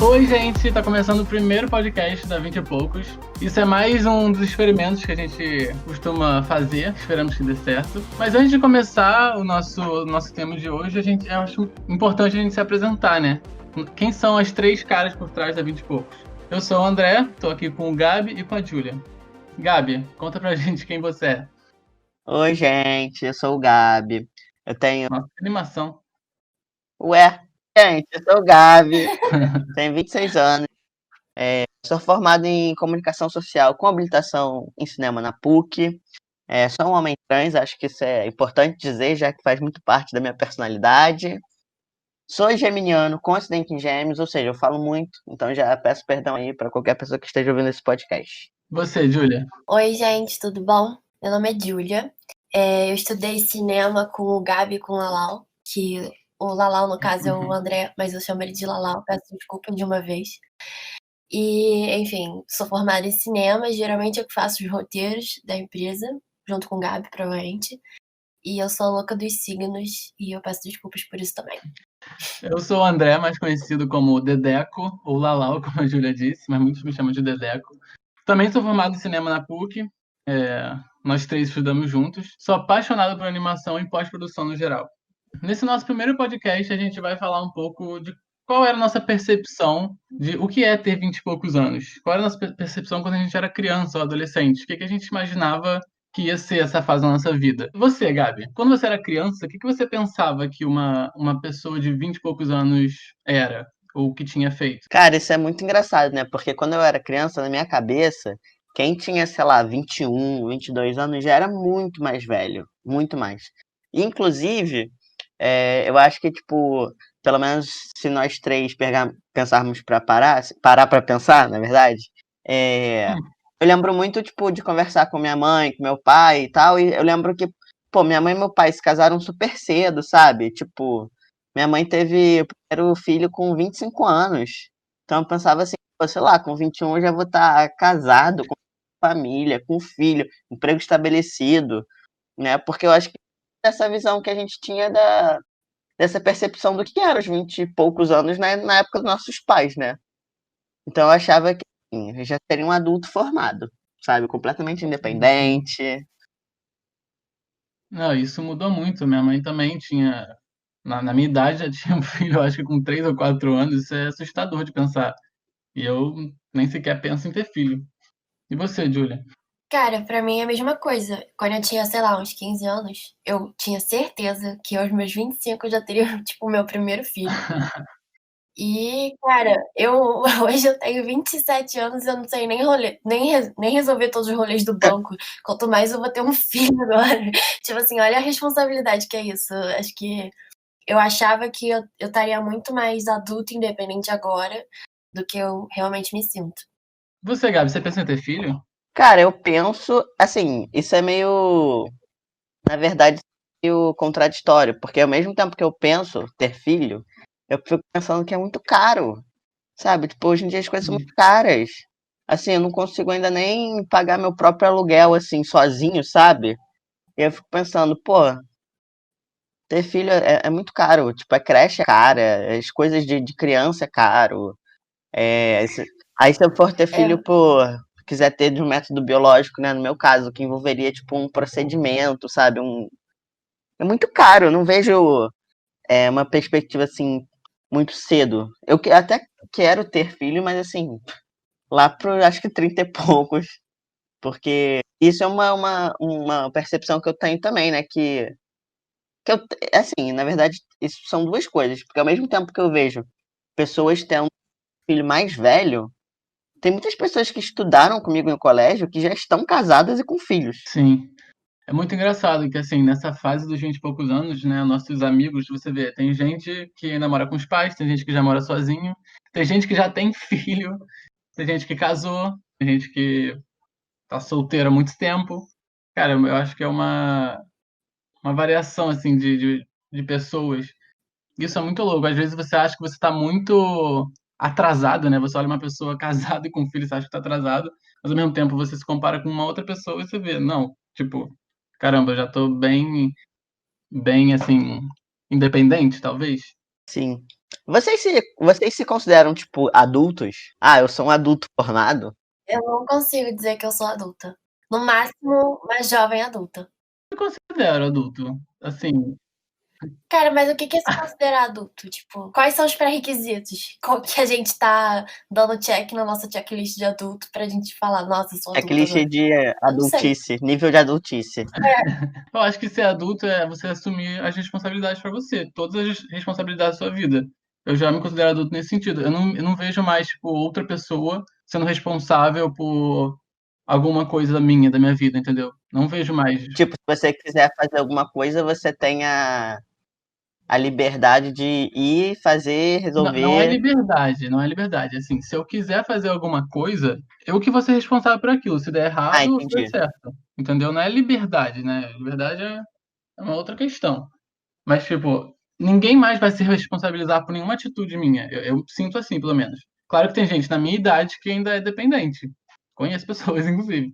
Oi, gente, tá começando o primeiro podcast da 20 e poucos. Isso é mais um dos experimentos que a gente costuma fazer, esperamos que dê certo. Mas antes de começar o nosso tema de hoje, eu acho importante a gente se apresentar, né? Quem são as três caras por trás da 20 e poucos? Eu sou o André, tô aqui com o Gabi e com a Júlia. Gabi, conta pra gente quem você é. Oi, gente, eu sou o Gabi. Eu tenho. Nossa, que animação. Ué, gente, eu sou o Gabi, tenho 26 anos, sou formado em comunicação social com habilitação em cinema na PUC. Sou um homem trans, acho que isso é importante dizer, já que faz muito parte da minha personalidade. Sou geminiano com acidente em gêmeos, ou seja, eu falo muito, então já peço perdão aí para qualquer pessoa que esteja ouvindo esse podcast. Você, Júlia. Oi, gente, tudo bom? Meu nome é Júlia. Eu estudei cinema com o Gabi e com o Lalau, que o Lalau, no caso, é o André, mas eu chamo ele de Lalau, peço desculpa de uma vez. E, enfim, sou formada em cinema, geralmente eu que faço os roteiros da empresa, junto com o Gabi, provavelmente. E eu sou a louca dos signos, e eu peço desculpas por isso também. Eu sou o André, mais conhecido como Dedeco, ou Lalau, como a Júlia disse, mas muitos me chamam de Dedeco. Também sou formado em cinema na PUC, nós três estudamos juntos. Sou apaixonado por animação e pós-produção no geral. Nesse nosso primeiro podcast, a gente vai falar um pouco de qual era a nossa percepção de o que é ter 20 e poucos anos. Qual era a nossa percepção quando a gente era criança ou adolescente? O que a gente imaginava que ia ser essa fase da nossa vida? Você, Gabi, quando você era criança, o que você pensava que uma pessoa de 20 e poucos anos era? Ou que tinha feito? Cara, isso é muito engraçado, né? Porque quando eu era criança, na minha cabeça, quem tinha, sei lá, 21, 22 anos já era muito mais velho, muito mais. Inclusive, eu acho que, tipo, pelo menos se nós três pensarmos para parar para pensar, na verdade, eu lembro muito, tipo, de conversar com minha mãe, com meu pai e tal, e eu lembro que, pô, minha mãe e meu pai se casaram super cedo, sabe? Tipo, minha mãe teve o primeiro filho com 25 anos. Então eu pensava assim, pô, sei lá, com 21 eu já vou estar casado, com família, com filho, emprego estabelecido, né? Porque eu acho que essa visão que a gente tinha dessa percepção do que era os 20 e poucos anos na época dos nossos pais, né? Então eu achava que assim, eu já seria um adulto formado, sabe? Completamente independente. Não, isso mudou muito. Minha mãe também tinha, na minha idade, já tinha um filho, acho que com 3 ou 4 anos. Isso é assustador de pensar. E eu nem sequer penso em ter filho. E você, Júlia? Cara, pra mim é a mesma coisa. Quando eu tinha, sei lá, uns 15 anos, eu tinha certeza que aos meus 25 eu já teria, tipo, o meu primeiro filho. E, cara, hoje eu tenho 27 anos e eu não sei nem resolver todos os rolês do banco. Quanto mais eu vou ter um filho agora. Tipo assim, olha a responsabilidade que é isso. Acho que eu achava que eu estaria muito mais adulta e independente agora do que eu realmente me sinto. Você, Gabi, você pensa em ter filho? Cara, eu penso, assim, isso é meio, na verdade, meio contraditório, porque ao mesmo tempo que eu penso ter filho, eu fico pensando que é muito caro, sabe? Tipo, hoje em dia as coisas são muito caras. Assim, eu não consigo ainda nem pagar meu próprio aluguel, assim, sozinho, sabe? E eu fico pensando, pô, ter filho é muito caro. Tipo, a creche é cara, as coisas de criança é caro. Aí se eu for ter filho É, quiser ter de um método biológico, né? No meu caso, que envolveria, tipo, um procedimento, sabe? É muito caro, eu não vejo uma perspectiva, assim, muito cedo. Até quero ter filho, mas, assim, lá pro, acho que 30 e poucos. Porque isso é uma percepção que eu tenho também, né? Assim, na verdade, isso são duas coisas. Porque ao mesmo tempo que eu vejo pessoas tendo um filho mais velho, tem muitas pessoas que estudaram comigo no colégio que já estão casadas e com filhos. Sim. É muito engraçado que, assim, nessa fase dos 20 e poucos anos, né, nossos amigos, você vê, tem gente que namora com os pais, tem gente que já mora sozinho, tem gente que já tem filho, tem gente que casou, tem gente que tá solteira há muito tempo. Cara, eu acho que é uma variação, assim, de pessoas. Isso é muito louco. Às vezes você acha que você tá muito atrasado, né? Você olha uma pessoa casada e com filho, você acha que tá atrasado, mas ao mesmo tempo você se compara com uma outra pessoa e você vê, não, tipo, caramba, eu já tô bem, assim, independente, talvez. Sim. Vocês se consideram, tipo, adultos? Ah, eu sou um adulto formado? Eu não consigo dizer que eu sou adulta. No máximo, uma jovem adulta. Eu considero adulto. Assim, Cara, mas o que é se considerar adulto? Tipo, quais são os pré-requisitos? Qual que a gente tá dando check na nossa checklist de adulto pra gente falar, nossa, eu sou adulta Checklist agora? de Eu não sei. adultice, nível de adultice. eu acho que ser adulto é você assumir as responsabilidades pra você, todas as responsabilidades da sua vida. Eu já me considero adulto nesse sentido. Eu não vejo mais, tipo, outra pessoa sendo responsável por alguma coisa minha, da minha vida, entendeu? Não vejo mais. Tipo, se você quiser fazer alguma coisa, você tem a liberdade de ir fazer, Não é resolver. liberdade, não é liberdade. Assim, se eu quiser fazer alguma coisa, eu que vou ser responsável por aquilo, se der Ah, errado ou se der entendi. certo. Entendeu? Não é liberdade, né? Liberdade é uma outra questão. Mas, tipo, ninguém mais vai se responsabilizar por nenhuma atitude minha. Eu sinto assim, pelo menos. Claro que tem gente na minha idade que ainda é dependente. Conheço pessoas, inclusive.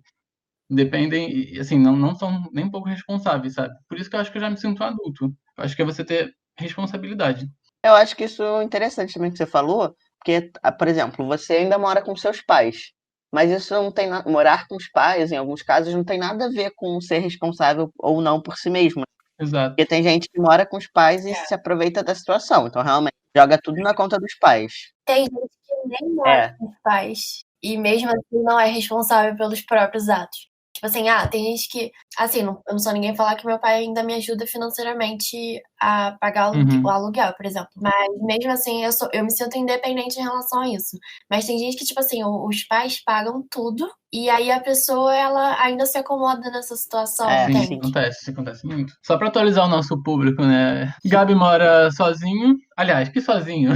Dependem, e, assim, não são nem um pouco responsáveis, sabe? Por isso que eu acho que eu já me sinto adulto. Eu acho que é você ter responsabilidade. Eu acho que isso é interessante também que você falou, porque, por exemplo, você ainda mora com seus pais, mas isso não tem morar com os pais, em alguns casos, não tem nada a ver com ser responsável ou não por si mesmo. Porque Exato. tem gente que mora com os pais e se aproveita da situação, então realmente joga tudo na conta dos pais. Tem gente que nem mora É, com os pais e mesmo assim não é responsável pelos próprios atos. Tipo assim, tem gente que, assim, eu não sou ninguém falar que meu pai ainda me ajuda financeiramente a pagar o Uhum. aluguel, por exemplo. Mas mesmo assim, eu me sinto independente em relação a isso. Mas tem gente que, tipo assim, os pais pagam tudo e aí a pessoa, ela ainda se acomoda nessa situação, Sim, sim. entende? isso acontece muito. Só pra atualizar o nosso público, né? Gabi mora sozinho. Aliás, que sozinho?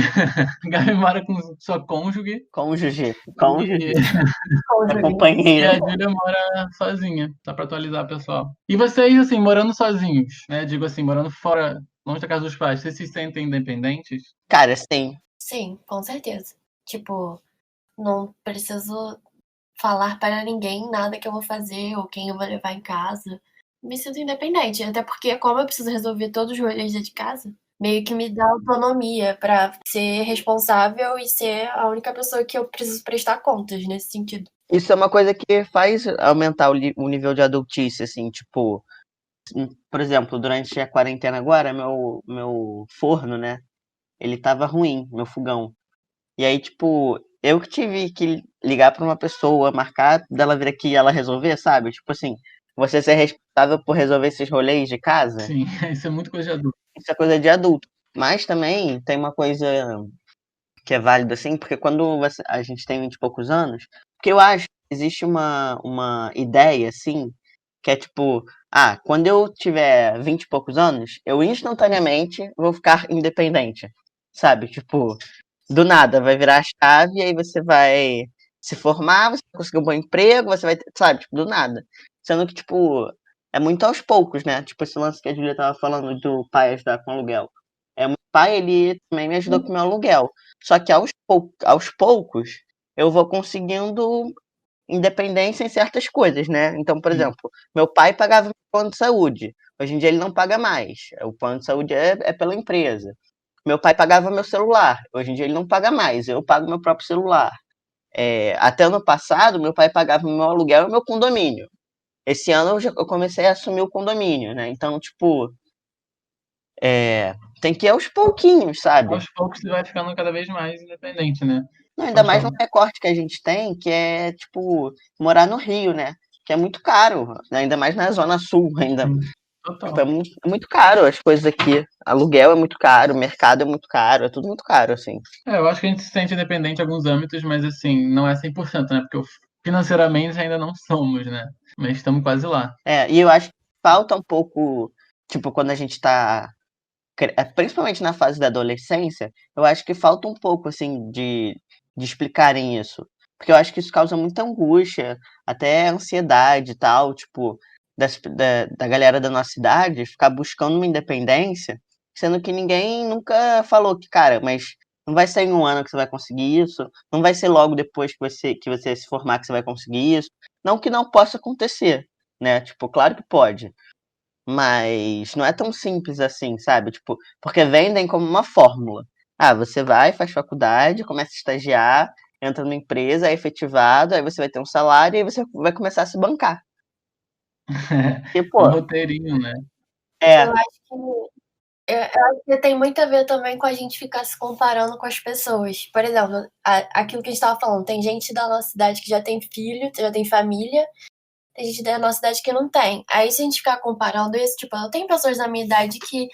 Gabi mora com sua cônjuge Cônjuge, e, cônjuge, a Cônjuge. e companheira. a Júlia mora sozinha. Só pra atualizar, pessoal. E vocês, assim, morando sozinhos, né? Digo assim, morando fora, longe da casa dos pais, vocês se sentem independentes? Cara, sim. Sim, com certeza. Tipo, não preciso falar para ninguém nada que eu vou fazer ou quem eu vou levar em casa. Me sinto independente, até porque como eu preciso resolver todos os rolês de casa, meio que me dá autonomia para ser responsável e ser a única pessoa que eu preciso prestar contas nesse sentido. Isso é uma coisa que faz aumentar o nível de adultice, assim, tipo, por exemplo, durante a quarentena agora, meu forno, né, ele tava ruim, meu fogão. E aí, tipo, eu que tive que ligar pra uma pessoa, marcar dela vir aqui e ela resolver, sabe? Tipo assim, você ser responsável por resolver esses rolês de casa, Sim, isso é muito coisa de adulto. isso é coisa de adulto. Mas também tem uma coisa que é válida, assim, porque quando a gente tem 20 e poucos anos, porque eu acho que existe uma ideia, assim, que é tipo, quando eu tiver 20 e poucos anos, eu instantaneamente vou ficar independente, sabe? Tipo, do nada, vai virar a chave e aí você vai se formar, você vai conseguir um bom emprego, você vai, sabe, tipo, do nada. Sendo que, tipo, é muito aos poucos, né? Tipo, esse lance que a Julia tava falando do pai ajudar com aluguel. Meu pai, ele também me ajudou com meu aluguel. Só que aos poucos, eu vou conseguindo independência em certas coisas, né? Então, por Sim. exemplo, meu pai pagava meu plano de saúde. Hoje em dia ele não paga mais. O plano de saúde é pela empresa. Meu pai pagava meu celular. Hoje em dia ele não paga mais. Eu pago meu próprio celular. Até ano passado, meu pai pagava meu aluguel e meu condomínio. Esse ano eu comecei a assumir o condomínio, né? Então, tipo, tem que ir aos pouquinhos, sabe? Aos poucos você vai ficando cada vez mais independente, né? Não, ainda mais no Conforme. recorte que a gente tem, que é, tipo, morar no Rio, né? Que é muito caro, né? Ainda mais na Zona Sul, ainda. Sim, Tipo, total. é muito caro as coisas aqui. Aluguel é muito caro, mercado é muito caro, é tudo muito caro, assim. Eu acho que a gente se sente independente em alguns âmbitos, mas assim, não é 100%, né? Porque financeiramente ainda não somos, né? Mas estamos quase lá. E eu acho que falta um pouco, tipo, quando a gente tá, principalmente na fase da adolescência, eu acho que falta um pouco, assim, de explicarem isso. Porque eu acho que isso causa muita angústia, até ansiedade e tal, tipo, da galera da nossa idade ficar buscando uma independência, sendo que ninguém nunca falou que, cara, mas não vai ser em um ano que você vai conseguir isso, não vai ser logo depois que você se formar que você vai conseguir isso. Não que não possa acontecer, né? Tipo, claro que pode. Mas não é tão simples assim, sabe? Tipo, porque vendem como uma fórmula. Ah, você vai, faz faculdade, começa a estagiar, entra numa empresa, é efetivado, aí você vai ter um salário e aí você vai começar a se bancar. E, É um pô, roteirinho, né? Eu é, acho que eu acho que tem muito a ver também com a gente ficar se comparando com as pessoas. Por exemplo, aquilo que a gente estava falando, tem gente da nossa cidade que já tem filho, já tem família, tem gente da nossa cidade que não tem. Aí se a gente ficar comparando isso, tipo, eu tenho pessoas da minha idade que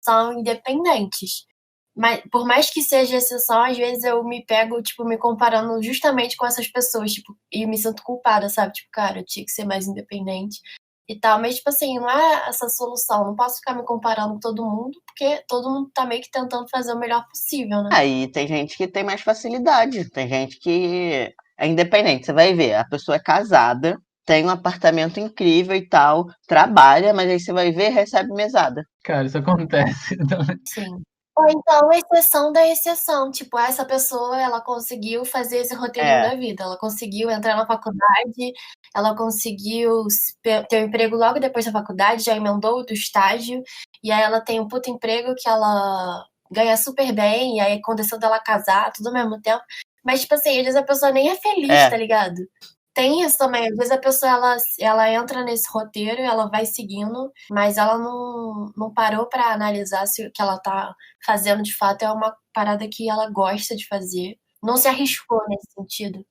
são independentes. Mas por mais que seja exceção, às vezes eu me pego, tipo, me comparando justamente com essas pessoas, tipo, e me sinto culpada, sabe? Tipo, cara, eu tinha que ser mais independente e tal. Mas, tipo assim, não é essa solução. Não posso ficar me comparando com todo mundo, porque todo mundo tá meio que tentando fazer o melhor possível, né? aí tem gente que tem mais facilidade, tem gente que é independente. Você vai ver, a pessoa é casada, tem um apartamento incrível e tal, trabalha, mas aí você vai ver, recebe mesada. Cara, isso acontece também. Sim. Ou então, exceção da exceção. Tipo, essa pessoa, ela conseguiu fazer esse roteirinho É, da vida. Ela conseguiu entrar na faculdade, ela conseguiu ter um emprego logo depois da faculdade, já emendou do estágio, e aí ela tem um puto emprego que ela ganha super bem, e aí aconteceu dela casar, tudo ao mesmo tempo. Mas, tipo assim, às vezes a pessoa nem é feliz, tá é. ligado? Tem isso também. Às vezes a pessoa ela entra nesse roteiro, ela vai seguindo, mas ela não parou pra analisar se o que ela tá fazendo de fato é uma parada que ela gosta de fazer. Não se arriscou nesse sentido.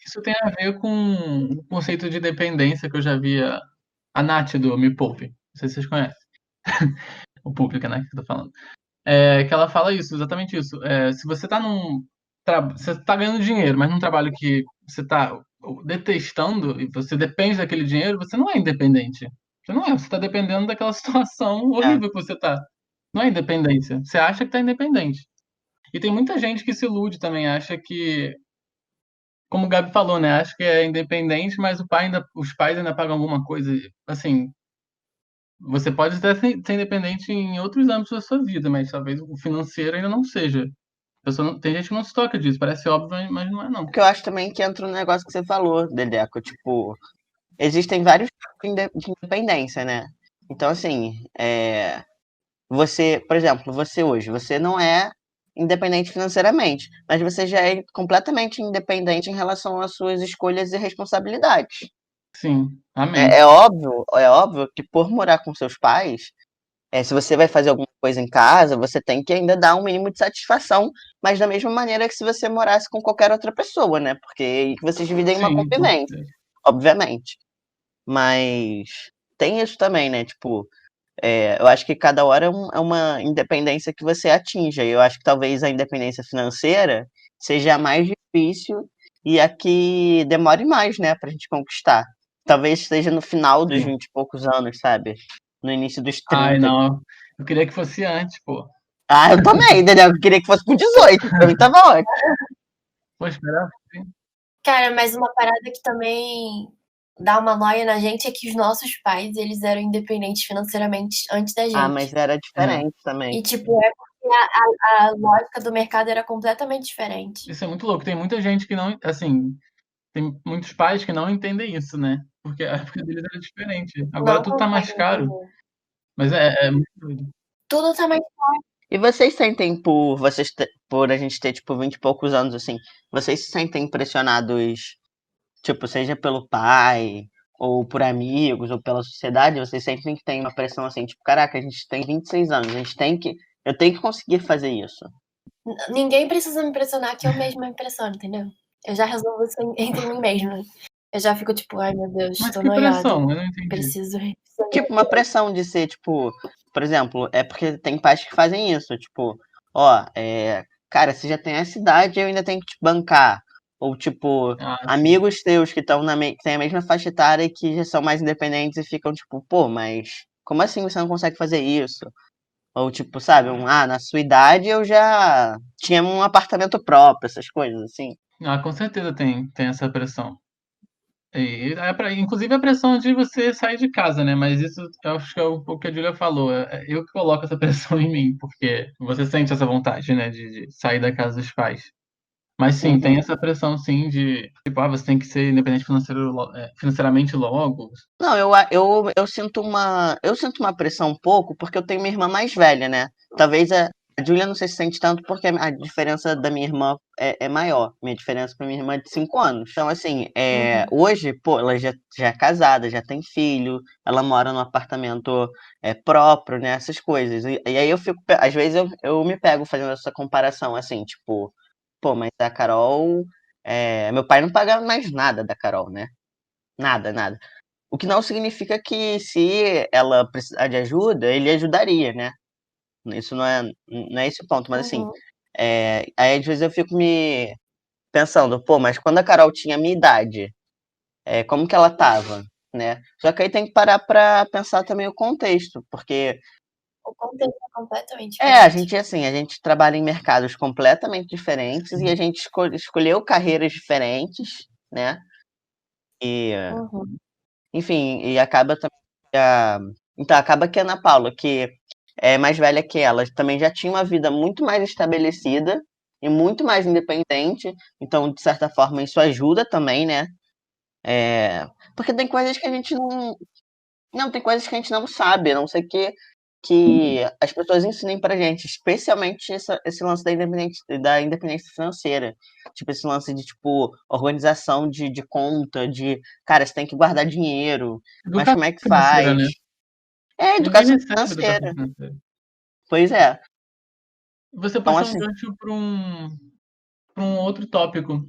Isso tem a ver com o conceito de dependência que eu já vi a Nath do Me Poupe. Não sei se vocês conhecem. O público, né, que eu tô falando. Que ela fala isso, exatamente isso. Se você tá você tá ganhando dinheiro, mas num trabalho que você tá detestando e você depende daquele dinheiro, você não é independente. Você não é, você tá dependendo daquela situação É. horrível que você tá. Não é independência. Você acha que tá independente. E tem muita gente que se ilude também, acha que, como o Gabi falou, né? Acha que é independente, mas os pais ainda pagam alguma coisa. Assim, você pode até ser independente em outros âmbitos da sua vida, mas talvez o financeiro ainda não seja. Tem gente que não se toca disso, parece óbvio, mas não é não. Porque eu acho também que entra no negócio que você falou, Dedeco, tipo, existem vários tipos de independência, né? Então, assim, você, por exemplo, você hoje, você não é independente financeiramente, mas você já é completamente independente em relação às suas escolhas e responsabilidades. Sim, É, amém. é óbvio que por morar com seus pais, se você vai fazer alguma coisa em casa, você tem que ainda dar um mínimo de satisfação, mas da mesma maneira que se você morasse com qualquer outra pessoa, né? Porque aí que vocês dividem uma Sim, com convivência, certeza. obviamente. Mas tem isso também, né? Tipo, eu acho que cada hora é uma independência que você atinge. Eu acho que talvez a independência financeira seja a mais difícil e a que demore mais, né, pra gente conquistar. Talvez esteja no final dos Sim. 20 e poucos anos, sabe? No início dos Ai, 30. não. Eu queria que fosse antes, pô. Ah, eu também, entendeu? Eu queria que fosse com 18. Pra mim tava ótimo. Vou esperar. Sim. Cara, mas uma parada que também dá uma noia na gente é que os nossos pais, eles eram independentes financeiramente antes da Ah, mas gente. era É. diferente também. E, tipo, é porque a lógica do mercado era completamente diferente. Isso é muito louco. Tem muita gente que não, assim, tem muitos pais que não entendem isso, né? Porque a época deles era diferente. Agora Não tudo tá mais consegue caro. entender. Mas é muito doido. Tudo também. E vocês sentem por a gente ter, tipo, 20 e poucos anos, assim, vocês se sentem impressionados, tipo, seja pelo pai, ou por amigos, ou pela sociedade, vocês sentem que tem uma pressão assim, tipo, caraca, a gente tem 26 anos, eu tenho que conseguir fazer isso. Ninguém precisa me impressionar que eu mesma me impressiono, entendeu? Eu já resolvo isso entre mim mesma. Eu já fico tipo, ai meu Deus, Mas tô que noiada. pressão? Eu não entendi. Preciso. Tipo, uma pressão de ser, tipo, por exemplo, é porque tem pais que fazem isso, tipo, ó, cara, você já tem essa idade, eu ainda tenho que te bancar. Ou, tipo, Ah, sim. amigos teus que estão que têm a mesma faixa etária e que já são mais independentes e ficam, tipo, pô, mas como assim você não consegue fazer isso? Ou, tipo, sabe, na sua idade eu já tinha um apartamento próprio, essas coisas, assim. Ah, com certeza tem essa pressão. Inclusive a pressão de você sair de casa, né? Mas isso eu acho que é um pouco que a Julia falou. Eu que coloco essa pressão em mim, porque você sente essa vontade, né? De sair da casa dos pais. Mas sim, tem Uhum. essa pressão, sim, de tipo, você tem que ser independente financeiramente logo. Não, eu sinto uma pressão um pouco porque eu tenho minha irmã mais velha, né? Talvez A Júlia não se sente tanto porque a diferença da minha irmã é maior. Minha diferença pra minha irmã é de 5 anos. Então, assim, hoje, pô, ela já é casada, já tem filho, ela mora num apartamento próprio, né? Essas coisas. E aí eu fico, às vezes eu me pego fazendo essa comparação, assim, tipo, pô, mas a Carol. Meu pai não paga mais nada da Carol, né? Nada, nada. O que não significa que se ela precisar de ajuda, ele ajudaria, né? Isso não é esse o ponto, mas assim, Uhum. aí às vezes eu fico me pensando, pô, mas quando a Carol tinha a minha idade, como que ela tava, né? Só que aí tem que parar pra pensar também o contexto, porque O contexto é completamente a diferente. gente assim, a gente trabalha em mercados completamente diferentes e a gente escolheu carreiras diferentes, né? E, Uhum. enfim, e acaba também então acaba que a Ana Paula, que é mais velha que ela, também já tinha uma vida muito mais estabelecida e muito mais independente. Então, de certa forma, isso ajuda também, né? Porque tem coisas que a gente não. Não, tem coisas que a gente não sabe, a não sei que as pessoas ensinem pra gente, especialmente esse lance da independência financeira. Tipo, esse lance de, tipo, organização de conta, cara, você tem que guardar dinheiro, mas Educação como é que financeira, faz? né? É, Ninguém educação recebe educação financeira. financeira. Pois é. Você Então, puxou um assim, gancho para um outro tópico.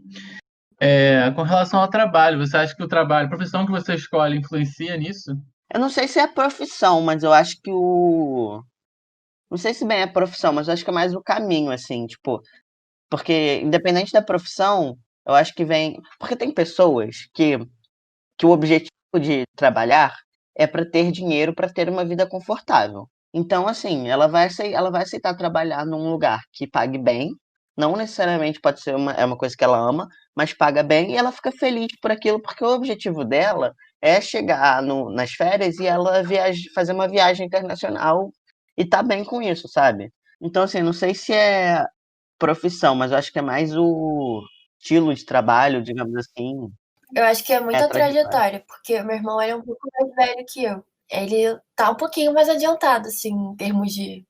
Com relação ao trabalho, você acha que o trabalho, a profissão que você escolhe influencia nisso? eu não sei se é profissão, mas eu acho que o. Não sei se bem é profissão, mas eu acho que é mais o caminho, assim, tipo. Porque, independente da profissão, eu acho que vem. Porque tem pessoas que o objetivo de trabalhar é para ter dinheiro, para ter uma vida confortável. Então, assim, ela vai aceitar trabalhar num lugar que pague bem. Não necessariamente pode ser uma coisa que ela ama, mas paga bem e ela fica feliz por aquilo, porque o objetivo dela é chegar nas férias e ela fazer uma viagem internacional e tá bem com isso, sabe? Então, assim, não sei se é profissão, mas eu acho que é mais o estilo de trabalho, digamos assim, Eu acho que é muita trajetória. trajetória, porque o meu irmão ele é um pouco mais velho que eu. Ele tá um pouquinho mais adiantado, assim, em termos de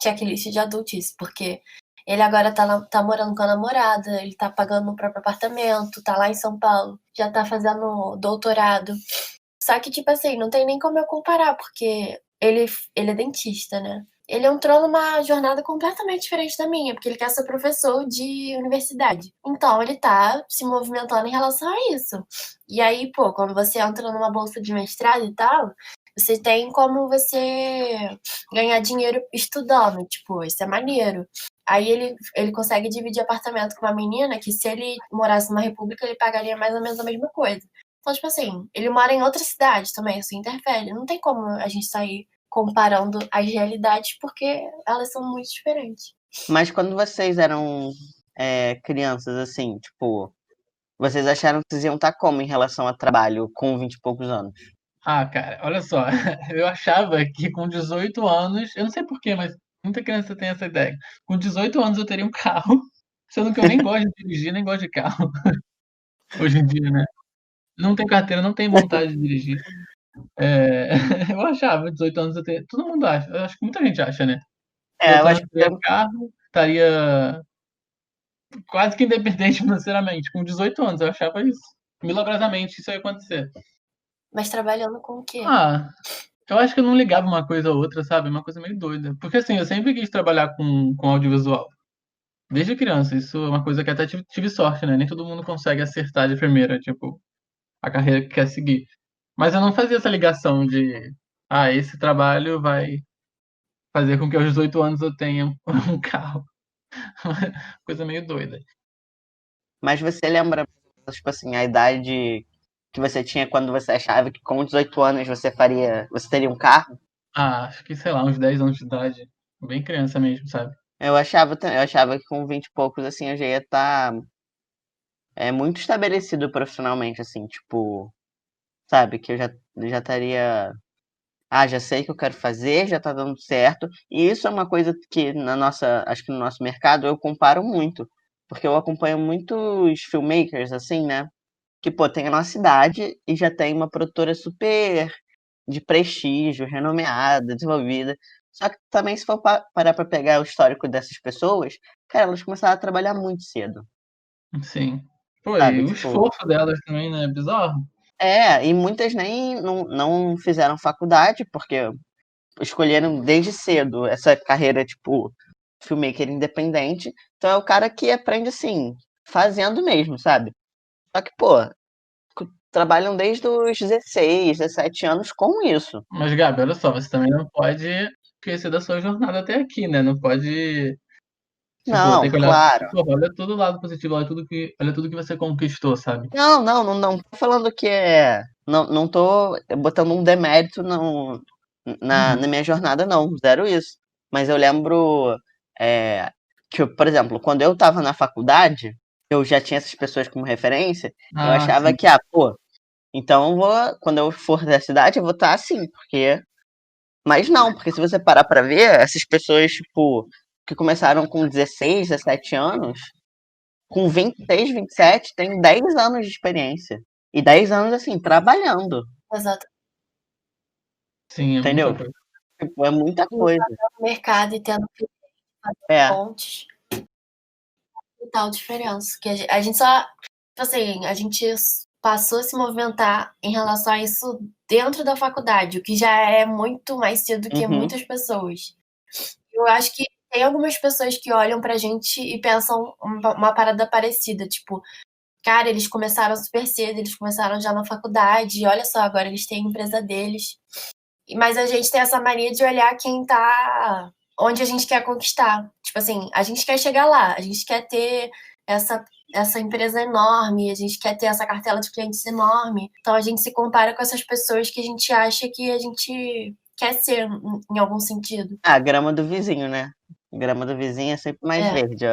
checklist de adultice, porque ele agora tá morando com a namorada, ele tá pagando o próprio apartamento, tá lá em São Paulo, já tá fazendo doutorado. Só que, tipo assim, não tem nem como eu comparar, porque ele é dentista, né? Ele entrou numa jornada completamente diferente da minha, porque ele quer ser professor de universidade. Então, ele tá se movimentando em relação a isso. E aí, pô, quando você entra numa bolsa de mestrado e tal, você tem como você ganhar dinheiro estudando, tipo, isso é maneiro. Aí ele consegue dividir apartamento com uma menina que, se ele morasse numa república, ele pagaria mais ou menos a mesma coisa. Então, tipo assim, ele mora em outra cidade também, isso interfere. Não tem como a gente sair comparando as realidades, porque elas são muito diferentes. Mas quando vocês eram crianças, assim, tipo, vocês acharam que vocês iam estar como em relação a trabalho com 20 e poucos anos? Ah, cara, olha só, eu achava que com 18 anos, eu não sei porquê, mas muita criança tem essa ideia. Com 18 anos eu teria um carro, sendo que eu nem gosto de dirigir, nem gosto de carro, hoje em dia, né? Não tenho carteira, não tenho vontade de dirigir. É, eu achava, 18 anos eu teria. Todo mundo acha, eu acho que muita gente acha, né? Eu 18 anos acho eu que teria carro, estaria quase que independente financeiramente. Com 18 anos eu achava isso. Milagrosamente isso ia acontecer. Mas trabalhando com o quê? Ah, eu acho que eu não ligava uma coisa a outra, sabe? Uma coisa meio doida. Porque assim, eu sempre quis trabalhar com audiovisual. Desde criança. Isso é uma coisa que até tive sorte, né? Nem todo mundo consegue acertar de primeira, tipo, a carreira que quer seguir. Mas eu não fazia essa ligação de, esse trabalho vai fazer com que aos 18 anos eu tenha um carro. Coisa meio doida. Mas você lembra, tipo assim, a idade que você tinha quando você achava que com 18 anos você teria um carro? Acho que, sei lá, uns 10 anos de idade. Bem criança mesmo, sabe? Eu achava que com 20 e poucos, assim, eu já ia estar muito estabelecido profissionalmente, assim, tipo, sabe, que eu já estaria. Já sei o que eu quero fazer, já tá dando certo. E isso é uma coisa que acho que no nosso mercado eu comparo muito. Porque eu acompanho muitos filmmakers, assim, né? Que, pô, tem a nossa idade e já tem uma produtora super de prestígio, renomeada, desenvolvida. Só que também, se for parar pra pegar o histórico dessas pessoas, cara, elas começaram a trabalhar muito cedo, Sim. Pô, e sabe? o Tipo, esforço delas também, né? É bizarro. e muitas nem não fizeram faculdade, porque escolheram desde cedo essa carreira, tipo, filmmaker independente. Então é o cara que aprende assim, fazendo mesmo, sabe? Só que, pô, trabalham desde os 16, 17 anos com isso. Mas, Gabi, olha só, você também não pode esquecer da sua jornada até aqui, né? Não pode, tipo, Não, tem que olhar, claro. pô, olha todo o lado positivo, olha tudo que você conquistou, sabe? Não tô falando que é. Não tô botando um demérito na Uhum. minha jornada, não. Zero isso. Mas eu lembro é, que, por exemplo, quando eu tava na faculdade, eu já tinha essas pessoas como referência, eu Ah, achava sim. que, pô, então eu vou, quando eu for da cidade, eu vou estar assim, porque. Mas não, porque se você parar pra ver, essas pessoas, tipo, que começaram com 16, 17 anos, com 26, 27, tem 10 anos de experiência. E 10 anos, assim, trabalhando. Exato. Sim, é muita Entendeu? coisa. Tipo, é muita E coisa. no mercado e tendo que fazer É. pontes e tal diferença. Que a gente só. Tipo assim, a gente passou a se movimentar em relação a isso dentro da faculdade, o que já é muito mais cedo que Uhum. muitas pessoas. Eu acho que tem algumas pessoas que olham pra gente e pensam uma parada parecida, tipo, cara, eles começaram super cedo, eles começaram já na faculdade, e olha só, agora eles têm a empresa deles. Mas a gente tem essa mania de olhar quem tá onde a gente quer conquistar. Tipo assim, a gente quer chegar lá, a gente quer ter essa empresa enorme, a gente quer ter essa cartela de clientes enorme. Então a gente se compara com essas pessoas que a gente acha que a gente quer ser em algum sentido. A grama do vizinho, né? Grama do vizinho é sempre mais É. verde.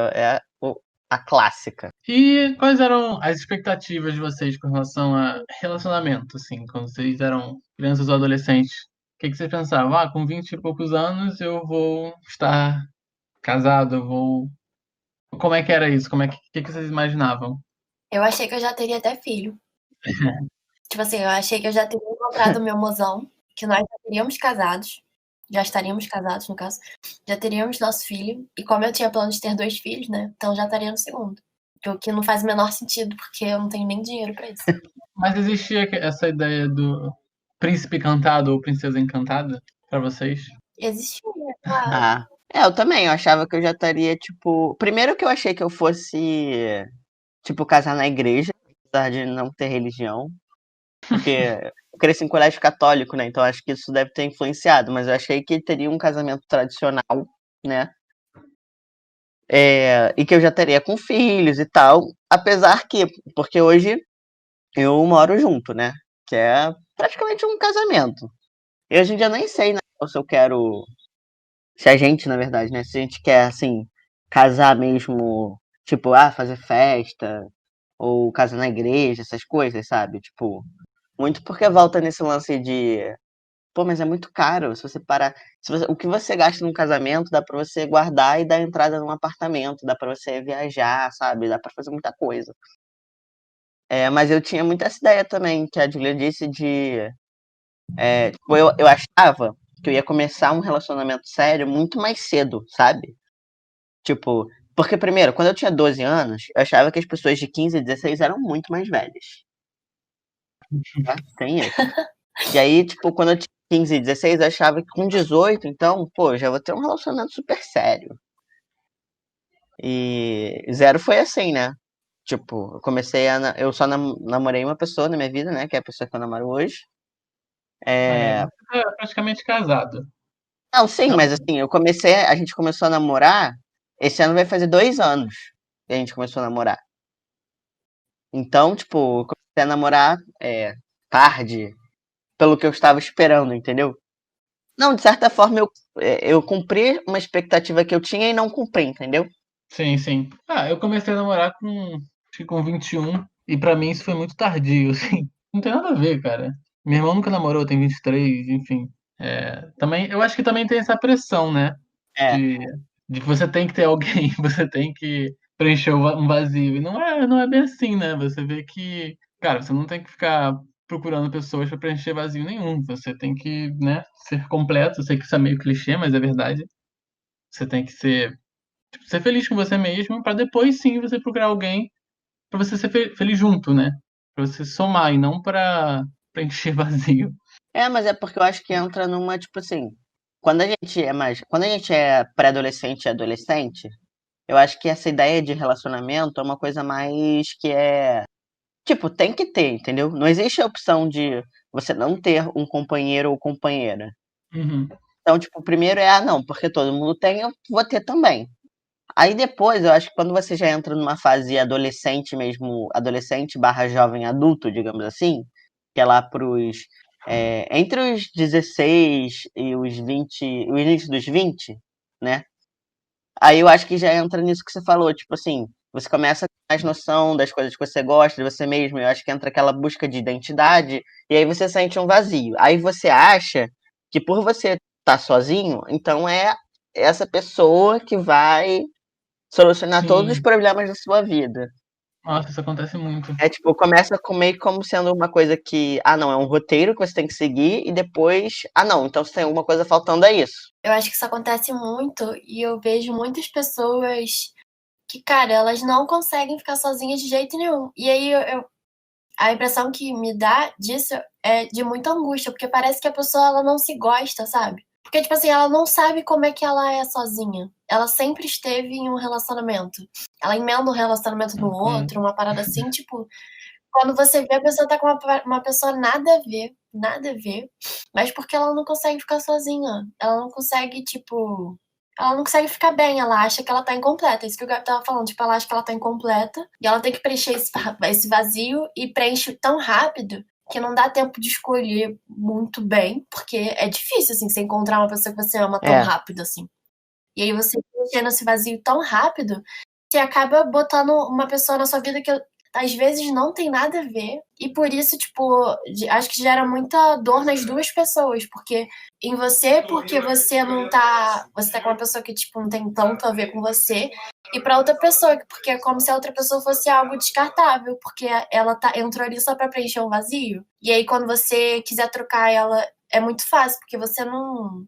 A clássica. E quais eram as expectativas de vocês com relação a relacionamento, assim, quando vocês eram crianças ou adolescentes? O que vocês pensavam? Ah, com 20 e poucos anos eu vou estar casado, eu vou. Como é que era isso? Que vocês imaginavam? Eu achei que eu já teria até filho. Tipo assim, eu achei que eu já teria encontrado o meu mozão, que nós já teríamos casados. Já estaríamos casados, no caso. Já teríamos nosso filho. E como eu tinha plano de ter 2 filhos, né? Então já estaria no segundo. O que não faz o menor sentido, porque eu não tenho nem dinheiro pra isso. Mas existia essa ideia do príncipe encantado ou princesa encantada pra vocês? Existia, claro. Eu também. Eu achava que eu já estaria, tipo. Primeiro que eu achei que eu fosse, tipo, casar na igreja, apesar de não ter religião. Porque eu cresci em colégio católico, né? Então acho que isso deve ter influenciado. Mas eu achei que teria um casamento tradicional, né? E que eu já teria com filhos e tal. Apesar que, porque hoje eu moro junto, né? Que é praticamente um casamento. E hoje em dia eu nem sei, né, se eu quero. Se a gente, na verdade, né? Se a gente quer, assim, casar mesmo, tipo, fazer festa, ou casar na igreja, essas coisas, sabe? Tipo, muito porque volta nesse lance de. Pô, mas é muito caro. Se você parar. O que você gasta num casamento dá pra você guardar e dar entrada num apartamento, dá pra você viajar, sabe? Dá pra fazer muita coisa. Mas eu tinha muito essa ideia também, que a Julia disse de. Tipo, eu achava que eu ia começar um relacionamento sério muito mais cedo, sabe? Tipo, porque primeiro, quando eu tinha 12 anos, eu achava que as pessoas de 15 e 16 eram muito mais velhas. Tá? Tem isso. E aí, tipo, quando eu tinha 15 e 16, eu achava que com 18, então, pô, eu já vou ter um relacionamento super sério. E zero foi assim, né? Tipo, eu comecei eu só namorei uma pessoa na minha vida, né? Que é a pessoa que eu namoro hoje. É, Você é praticamente casado. Não, sim, Não? mas assim, a gente começou a namorar, esse ano vai fazer 2 anos que a gente começou a namorar. Então, tipo, eu comecei a namorar tarde, pelo que eu estava esperando, entendeu? Não, de certa forma eu cumpri uma expectativa que eu tinha e não cumpri, entendeu? Sim, sim. Ah, eu comecei a namorar acho que com 21, e pra mim isso foi muito tardio, assim. Não tem nada a ver, cara. Meu irmão nunca namorou, tem 23, enfim. Também, eu acho que também tem essa pressão, né? É, De, de que você tem que ter alguém, você tem que preencher um vazio. E não é bem assim, né? Você vê que, cara, você não tem que ficar procurando pessoas para preencher vazio nenhum. Você tem que, né, ser completo. Eu sei que isso é meio clichê, mas é verdade. Você tem que ser feliz com você mesmo para depois sim você procurar alguém para você ser feliz junto, né? Para você somar e não para preencher vazio. Mas é porque eu acho que entra numa, tipo assim, quando a gente é pré-adolescente e adolescente, eu acho que essa ideia de relacionamento é uma coisa mais que é, tipo, tem que ter, entendeu? Não existe a opção de você não ter um companheiro ou companheira. Uhum. Então, tipo, primeiro não, porque todo mundo tem, eu vou ter também. Aí depois, eu acho que quando você já entra numa fase adolescente mesmo, adolescente barra jovem adulto, digamos assim, que é lá entre os 16 e os 20, o início dos 20, né? Aí eu acho que já entra nisso que você falou, tipo assim, você começa a ter mais noção das coisas que você gosta, de você mesmo, eu acho que entra aquela busca de identidade, e aí você sente um vazio. Aí você acha que por você estar sozinho, então é essa pessoa que vai solucionar todos os Sim. problemas da sua vida. Nossa, isso acontece muito. É tipo, começa com meio como sendo uma coisa que, não, é um roteiro que você tem que seguir, e depois, não, então se tem alguma coisa faltando é isso. Eu acho que isso acontece muito e eu vejo muitas pessoas que, cara, elas não conseguem ficar sozinhas de jeito nenhum. E aí a impressão que me dá disso é de muita angústia, porque parece que a pessoa ela não se gosta, sabe? Porque, tipo assim, ela não sabe como é que ela é sozinha. Ela sempre esteve em um relacionamento. Ela emenda um relacionamento no outro, uma parada assim, tipo, quando você vê, a pessoa tá com uma pessoa nada a ver, mas porque ela não consegue ficar sozinha. Ela não consegue, tipo. Ela não consegue ficar bem, ela acha que ela tá incompleta. É isso que o Gabi tava falando. Tipo, ela acha que ela tá incompleta e ela tem que preencher esse vazio e preenche tão rápido que não dá tempo de escolher muito bem, porque é difícil, assim, você encontrar uma pessoa que você ama tão É. rápido, assim. E aí você preenchendo esse vazio tão rápido, você acaba botando uma pessoa na sua vida que às vezes não tem nada a ver. E por isso, tipo, acho que gera muita dor nas duas pessoas. Porque em você, porque você não tá. Você tá com uma pessoa que, tipo, não tem tanto a ver com você. E pra outra pessoa, porque é como se a outra pessoa fosse algo descartável. Porque ela entrou ali só pra preencher um vazio. E aí, quando você quiser trocar ela, é muito fácil, porque você não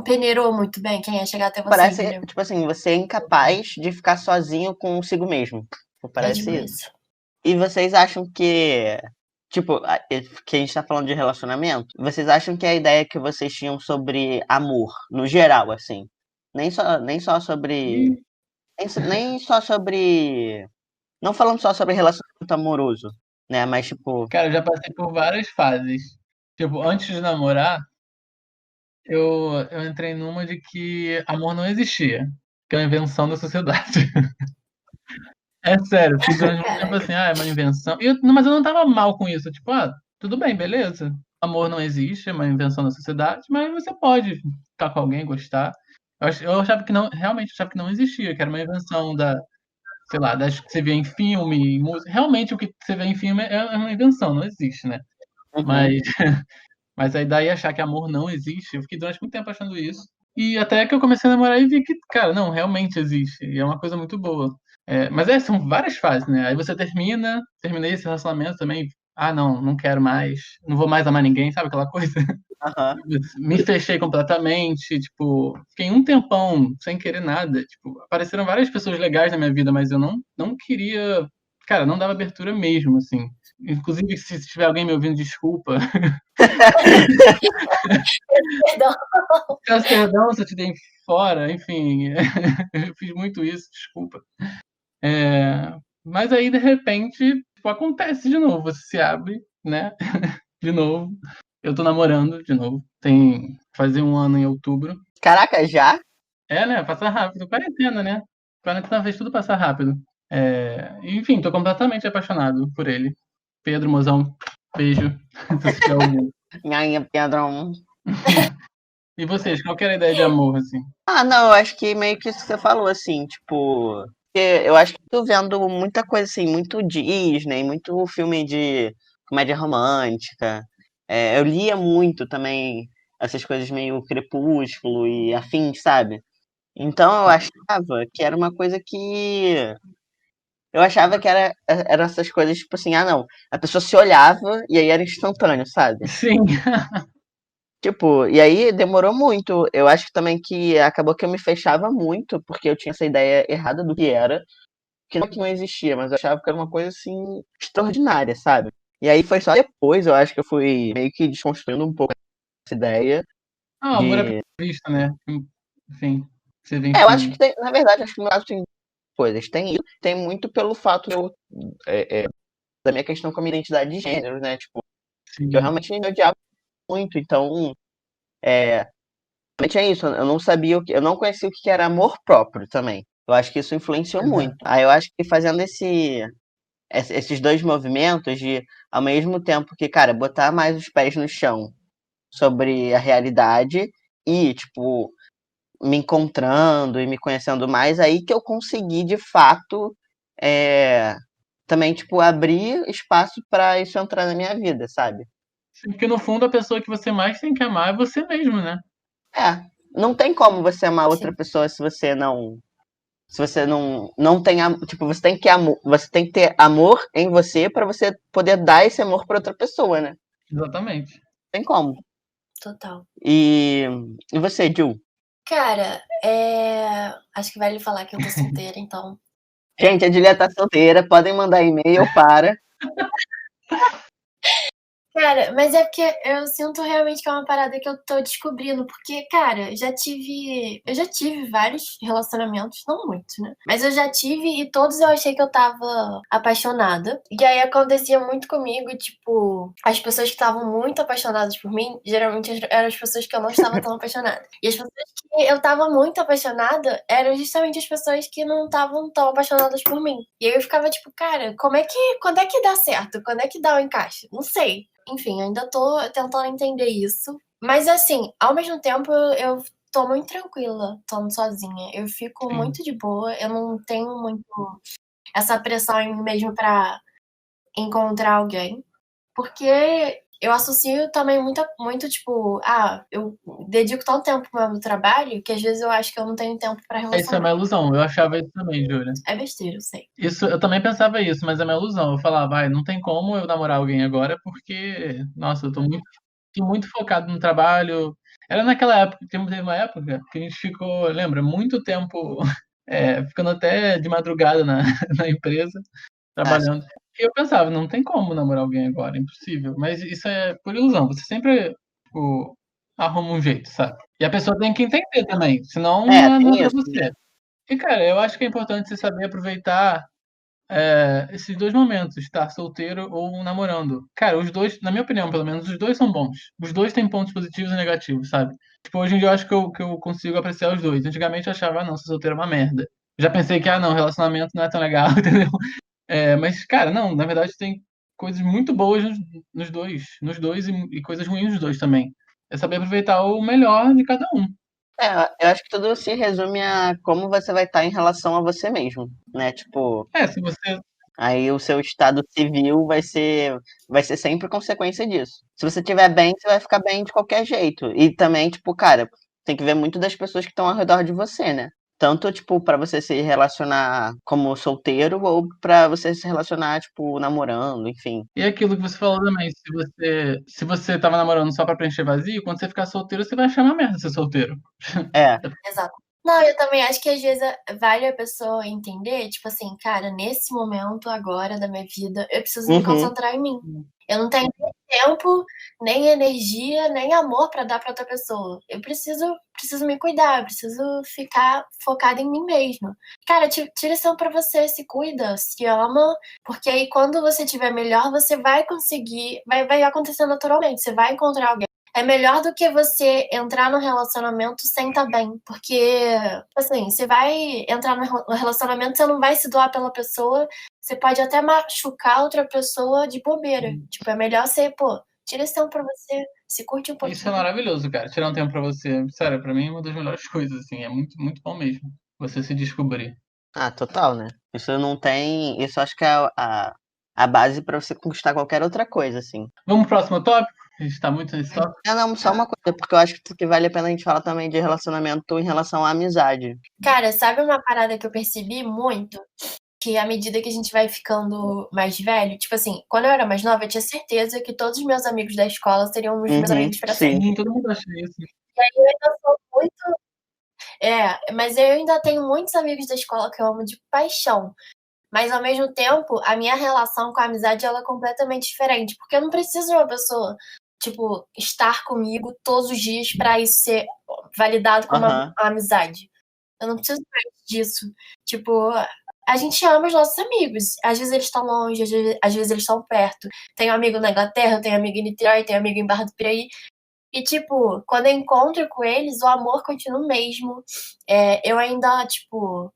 peneirou muito bem quem ia chegar até você, Parece, entendeu? tipo assim, você é incapaz de ficar sozinho consigo mesmo. É Parece tipo isso. isso. E vocês acham que, tipo, que a gente tá falando de relacionamento, vocês acham que a ideia que vocês tinham sobre amor, no geral, assim, nem só sobre, nem só sobre, não falando só sobre relacionamento amoroso, né, mas tipo, Cara, eu já passei por várias fases. Tipo, antes de namorar, eu entrei numa de que amor não existia, que é uma invenção da sociedade. É sério, fiquei durante muito tempo Caraca. assim, é uma invenção. Mas eu não tava mal com isso, tipo, tudo bem, beleza. Amor não existe, é uma invenção da sociedade, mas você pode ficar com alguém, gostar. Eu achava que não, realmente achava que não existia, que era uma invenção sei lá, das que você vê em filme, em música. Realmente o que você vê em filme é uma invenção, não existe, né? uhum, Mas Mas aí daí achar que amor não existe, eu fiquei durante muito tempo achando isso. E até que eu comecei a namorar e vi que, cara, não, realmente existe. E é uma coisa muito boa. Mas são várias fases, né? Aí você terminei esse relacionamento também. Ah, não, não quero mais, não vou mais amar ninguém, sabe aquela coisa? aham. Me fechei completamente, tipo, fiquei um tempão sem querer nada. Tipo, apareceram várias pessoas legais na minha vida, mas eu não queria, cara, não dava abertura mesmo, assim. Inclusive, se tiver alguém me ouvindo, desculpa. Perdão. Peço perdão se eu te dei fora, enfim, eu fiz muito isso, desculpa. Mas aí, de repente, tipo, acontece de novo, você se abre, né? De novo. Eu tô namorando de novo. Tem fazer um ano em outubro. Caraca, já? Né? Passa rápido. Quarentena, né? Quarentena fez tudo passar rápido. Enfim, tô completamente apaixonado por ele. Pedro, mozão, beijo. Se você estiver ouvindo. Nhanha, Pedrão. E vocês, qual que era a ideia de amor, assim? Não, eu acho que meio que isso que você falou, assim, tipo. Eu acho que tô vendo muita coisa, assim, muito Disney, muito filme de comédia romântica. Eu lia muito também essas coisas meio Crepúsculo e afins, sabe? Então eu achava que era uma coisa que Eu achava que eram essas coisas, tipo assim, não, a pessoa se olhava e aí era instantâneo, sabe? Sim. Tipo, e aí demorou muito. Eu acho que também que acabou que eu me fechava muito, porque eu tinha essa ideia errada do que era, que não existia, mas eu achava que era uma coisa assim extraordinária, sabe? E aí foi só depois, eu acho que eu fui meio que desconstruindo um pouco essa ideia Ah, o amor à de. primeira vista, né? Enfim, você vê Eu acho em que tem, na verdade, acho que no meu caso tem coisas. Tem isso, tem muito pelo fato de eu, da minha questão com a minha identidade de gênero, né? Tipo, que eu sim. realmente me odiava muito, então. Realmente é isso, eu não sabia eu não conhecia o que era amor próprio também. Eu acho que isso influenciou muito. Exato. Aí eu acho que fazendo esses dois movimentos de, ao mesmo tempo que, cara, botar mais os pés no chão sobre a realidade e, tipo, me encontrando e me conhecendo mais, aí que eu consegui, de fato, é, também, tipo, abrir espaço para isso entrar na minha vida, sabe? Sim, porque no fundo a pessoa que você mais tem que amar é você mesmo, né? É, não tem como você amar outra Sim. pessoa se você não tem tipo, você tem que ter amor em você para você poder dar esse amor para outra pessoa, né? Exatamente. Tem como. Total. E, e você, Ju? Cara, acho que vale falar que eu tô solteira, então. Gente, a Julia tá solteira, podem mandar e-mail para. Cara, mas é porque eu sinto realmente que é uma parada que eu tô descobrindo, porque, cara, eu já tive vários relacionamentos, não muitos, né? Mas eu já tive e todos eu achei que eu tava apaixonada. E aí acontecia muito comigo, tipo, as pessoas que estavam muito apaixonadas por mim, geralmente eram as pessoas que eu não estava tão apaixonada. E as pessoas que eu tava muito apaixonada eram justamente as pessoas que não estavam tão apaixonadas por mim. E aí eu ficava tipo, cara, quando é que dá certo? Quando é que dá o encaixe? Não sei. Enfim, ainda tô tentando entender isso. Mas assim, ao mesmo tempo eu tô muito tranquila estando sozinha. Eu fico Sim. muito de boa, eu não tenho muito essa pressão em mim mesmo pra encontrar alguém. Porque eu associo também muito, tipo, eu dedico tanto tempo pro meu trabalho que às vezes eu acho que eu não tenho tempo pra Isso é uma relacionamento. ilusão. Eu achava isso também, Júlia. É besteira, eu sei. Isso, eu também pensava isso, mas é uma ilusão. Eu falava, vai, não tem como eu namorar alguém agora porque, nossa, eu tô muito focado no trabalho. Era naquela época, teve uma época que a gente ficou, lembra, muito tempo ficando até de madrugada na, na empresa, Ah, trabalhando. E eu pensava, não tem como namorar alguém agora, é impossível. Mas isso é por ilusão. Você sempre, tipo, arruma um jeito, sabe? E a pessoa tem que entender também, senão não é tem pra isso, você. né? E, cara, eu acho que é importante você saber aproveitar esses dois momentos, estar solteiro ou namorando. Cara, os dois, na minha opinião, pelo menos, os dois são bons. Os dois têm pontos positivos e negativos, sabe? Tipo, hoje em dia eu acho que eu consigo apreciar os dois. Antigamente eu achava, não, ser solteiro é uma merda. Já pensei que, não, relacionamento não é tão legal, entendeu? Mas, cara, não, na verdade tem coisas muito boas nos dois e coisas ruins nos dois também. É saber aproveitar o melhor de cada um. Eu acho que tudo se resume a como você vai estar em relação a você mesmo, né? Tipo, Se você. aí o seu estado civil vai ser sempre consequência disso. Se você estiver bem, você vai ficar bem de qualquer jeito. E também, tipo, cara, tem que ver muito das pessoas que estão ao redor de você, né? Tanto, tipo, pra você se relacionar como solteiro ou pra você se relacionar, tipo, namorando, enfim. E aquilo que você falou também, se você tava namorando só pra preencher vazio, quando você ficar solteiro, você vai achar uma merda ser solteiro. É, Exato. Não, eu também acho que às vezes vale a pessoa entender, tipo assim, cara, nesse momento agora da minha vida, eu preciso me uhum, concentrar em mim. Eu não tenho nem tempo, nem energia, nem amor pra dar pra outra pessoa. Eu preciso me cuidar, eu preciso ficar focada em mim mesma. Cara, tira isso pra você, se cuida, se ama, porque aí quando você estiver melhor, você vai conseguir, vai acontecer naturalmente, você vai encontrar alguém. É melhor do que você entrar no relacionamento sem estar bem. Porque, assim, você vai entrar no relacionamento, você não vai se doar pela pessoa, você pode até machucar outra pessoa de bobeira. Tipo, é melhor você, pô, tira esse tempo pra você, se curte um Isso é pouquinho. maravilhoso, cara. Tirar um tempo pra você. Sério, pra mim é uma das melhores coisas, assim. É muito, muito bom mesmo. Você se descobrir. total, né? Isso não tem. Isso acho que é a base pra você conquistar qualquer outra coisa, assim. Vamos pro próximo tópico? A gente tá muito nesse tópico. Não, só uma coisa, porque eu acho que vale a pena a gente falar também de relacionamento em relação à amizade. Cara, sabe uma parada que eu percebi muito? que à medida que a gente vai ficando mais velho, tipo assim, quando eu era mais nova, eu tinha certeza que todos os meus amigos da escola seriam os meus amigos pra sempre. Sim, todo mundo acha isso. E aí eu ainda sou muito. Mas eu ainda tenho muitos amigos da escola que eu amo de paixão. Mas ao mesmo tempo, a minha relação com a amizade ela é completamente diferente. Porque eu não preciso de uma pessoa, tipo, estar comigo todos os dias pra isso ser validado como uma amizade. Eu não preciso mais disso. Tipo, a gente ama os nossos amigos. Às vezes eles estão longe, às vezes eles estão perto. Tenho amigo na Inglaterra, tenho amigo em Niterói, tenho amigo em Barra do Piraí. E, tipo, quando eu encontro com eles, o amor continua o mesmo. Eu ainda, tipo,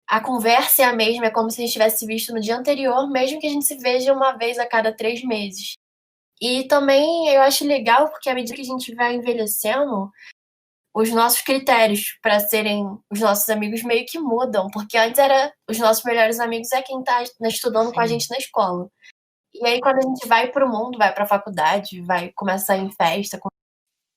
a conversa é a mesma, é como se a gente tivesse visto no dia anterior, mesmo que a gente se veja uma vez a cada 3 meses. E também eu acho legal, porque à medida que a gente vai envelhecendo, os nossos critérios para serem os nossos amigos meio que mudam, porque antes era os nossos melhores amigos é quem tá estudando com a gente na escola. E aí quando a gente vai pro mundo, vai pra faculdade, vai começar em festa,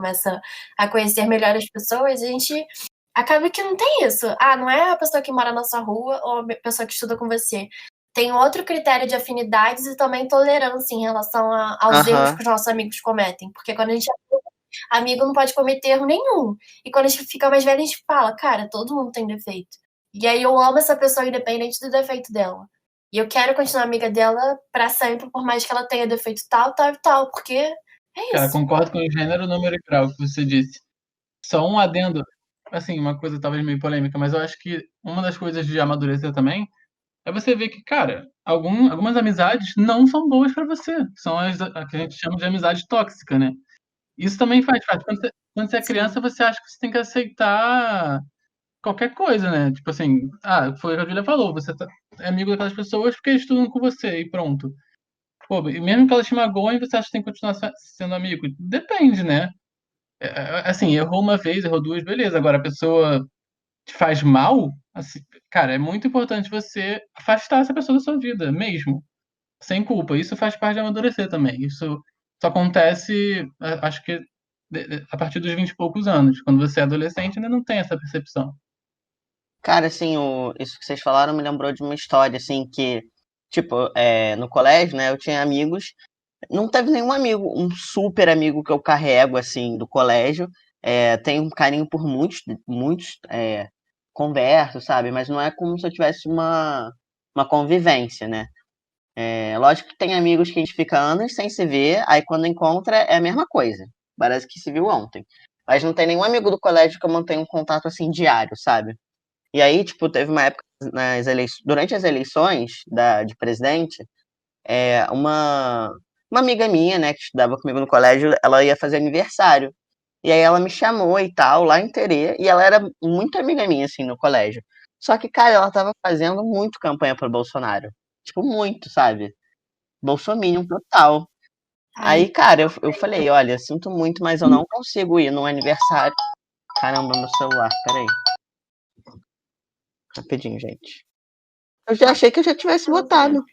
começa a conhecer melhor as pessoas, a gente acaba que não tem isso. Não é a pessoa que mora na sua rua ou a pessoa que estuda com você. Tem outro critério de afinidades e também tolerância em relação aos erros que os nossos amigos cometem. Porque quando a gente amigo não pode cometer erro nenhum. E quando a gente fica mais velho, a gente fala, cara, todo mundo tem defeito. E aí eu amo essa pessoa independente do defeito dela. E eu quero continuar amiga dela pra sempre, por mais que ela tenha defeito tal, tal e tal, porque é isso. Cara, concordo com o gênero, número e grau que você disse. Só um adendo, assim, uma coisa talvez meio polêmica, mas eu acho que uma das coisas de amadurecer também é você ver que, cara, algumas amizades não são boas pra você. São as que a gente chama de amizade tóxica, né? Isso também faz parte. Quando você é criança, você acha que você tem que aceitar qualquer coisa, né? Tipo assim, foi o que a Julia falou, você é amigo daquelas pessoas porque eles estudam com você e pronto. Pô, e mesmo que elas te magoem, você acha que tem que continuar sendo amigo? Depende, né? Assim, errou uma vez, errou duas, beleza. Agora a pessoa te faz mal, assim, cara, é muito importante você afastar essa pessoa da sua vida, mesmo, sem culpa. Isso faz parte de amadurecer também. Isso só acontece, acho que a partir dos 20 e poucos anos. Quando você é adolescente, ainda não tem essa percepção. Cara, assim, isso que vocês falaram me lembrou de uma história, assim, que, tipo, no colégio, né, eu tinha amigos, não teve nenhum amigo, um super amigo que eu carrego, assim, do colégio, tenho um carinho por muitos, converso, sabe, mas não é como se eu tivesse uma convivência, né. Lógico que tem amigos que a gente fica anos sem se ver, aí quando encontra é a mesma coisa, parece que se viu ontem. Mas não tem nenhum amigo do colégio que eu mantenha um contato, assim, diário, sabe. E aí, tipo, teve uma época durante as eleições de presidente, uma amiga minha, né, que estudava comigo no colégio, ela ia fazer aniversário. E aí ela me chamou e tal, lá em Terê, e ela era muito amiga minha, assim, no colégio. Só que, cara, ela tava fazendo muito campanha pro Bolsonaro. Tipo, muito, sabe? Bolsominion total. Aí, cara, eu falei, olha, sinto muito, mas eu não consigo ir num aniversário. Caramba, meu celular, peraí. Rapidinho, gente. Eu já achei que eu já tivesse votado.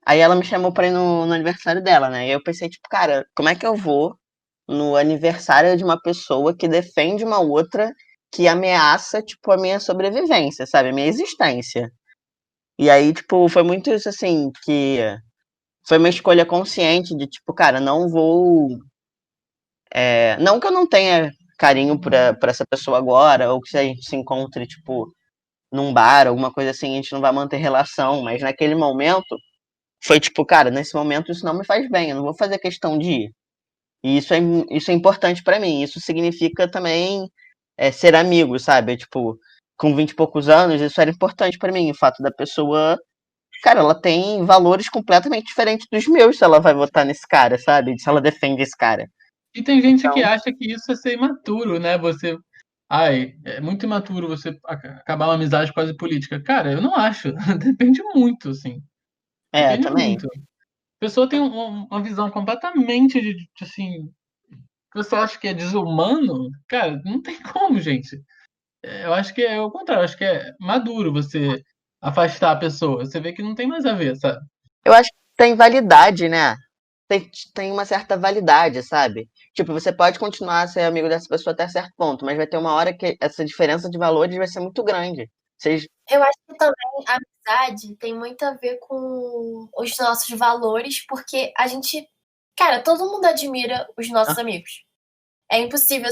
Aí ela me chamou pra ir no aniversário dela, né? E eu pensei, tipo, cara, como é que eu vou no aniversário de uma pessoa que defende uma outra que ameaça, tipo, a minha sobrevivência, sabe? A minha existência. E aí, tipo, foi muito isso, assim, que foi uma escolha consciente de, tipo, cara, não vou. Não que eu não tenha carinho pra essa pessoa agora, ou que se a gente se encontre, tipo, num bar, alguma coisa assim, a gente não vai manter relação, mas naquele momento foi tipo, cara, nesse momento isso não me faz bem, eu não vou fazer questão de ir. E isso é importante pra mim, isso significa também ser amigo, sabe? Tipo, com 20 e poucos anos, isso era importante pra mim, o fato da pessoa, cara, ela tem valores completamente diferentes dos meus se ela vai votar nesse cara, sabe? Se ela defende esse cara. E tem gente Então, que acha que isso é ser imaturo, né? É muito imaturo você acabar uma amizade quase política. Cara, eu não acho. Depende muito, assim. Depende também. muito. A pessoa tem uma visão completamente assim, que você acha que é desumano, cara, não tem como, gente. Eu acho que é o contrário, eu acho que é maduro você afastar a pessoa. Você vê que não tem mais a ver, sabe? Eu acho que tem validade, né? tem uma certa validade, sabe? Tipo, você pode continuar a ser amigo dessa pessoa até certo ponto, mas vai ter uma hora que essa diferença de valores vai ser muito grande. Vocês... Eu acho que também a amizade tem muito a ver com os nossos valores, porque a gente. Cara, todo mundo admira os nossos Ah, amigos. É impossível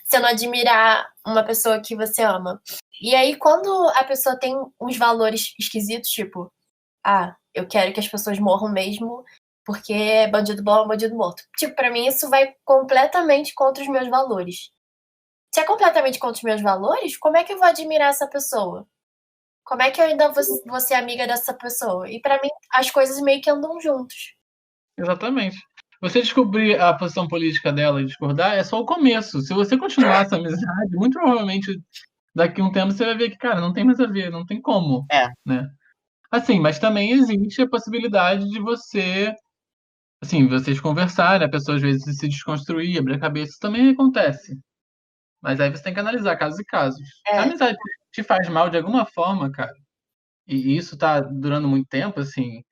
você não admirar uma pessoa que você ama. E aí, quando a pessoa tem uns valores esquisitos, tipo, eu quero que as pessoas morram mesmo, porque bandido bom é bandido morto. Tipo, pra mim isso vai completamente contra os meus valores. Se é completamente contra os meus valores, como é que eu vou admirar essa pessoa? Como é que eu ainda vou ser amiga dessa pessoa? E pra mim, as coisas meio que andam juntos. Exatamente. Você descobrir a posição política dela e discordar é só o começo. Se você continuar essa amizade, muito provavelmente daqui a um tempo você vai ver que, cara, não tem mais a ver, não tem como, é, né? Assim, mas também existe a possibilidade de você, assim, vocês conversarem, a pessoa às vezes se desconstruir, abrir a cabeça, isso também acontece. Mas aí você tem que analisar casos e casos. Se a É, amizade te faz mal de alguma forma, cara, e isso tá durando muito tempo, assim,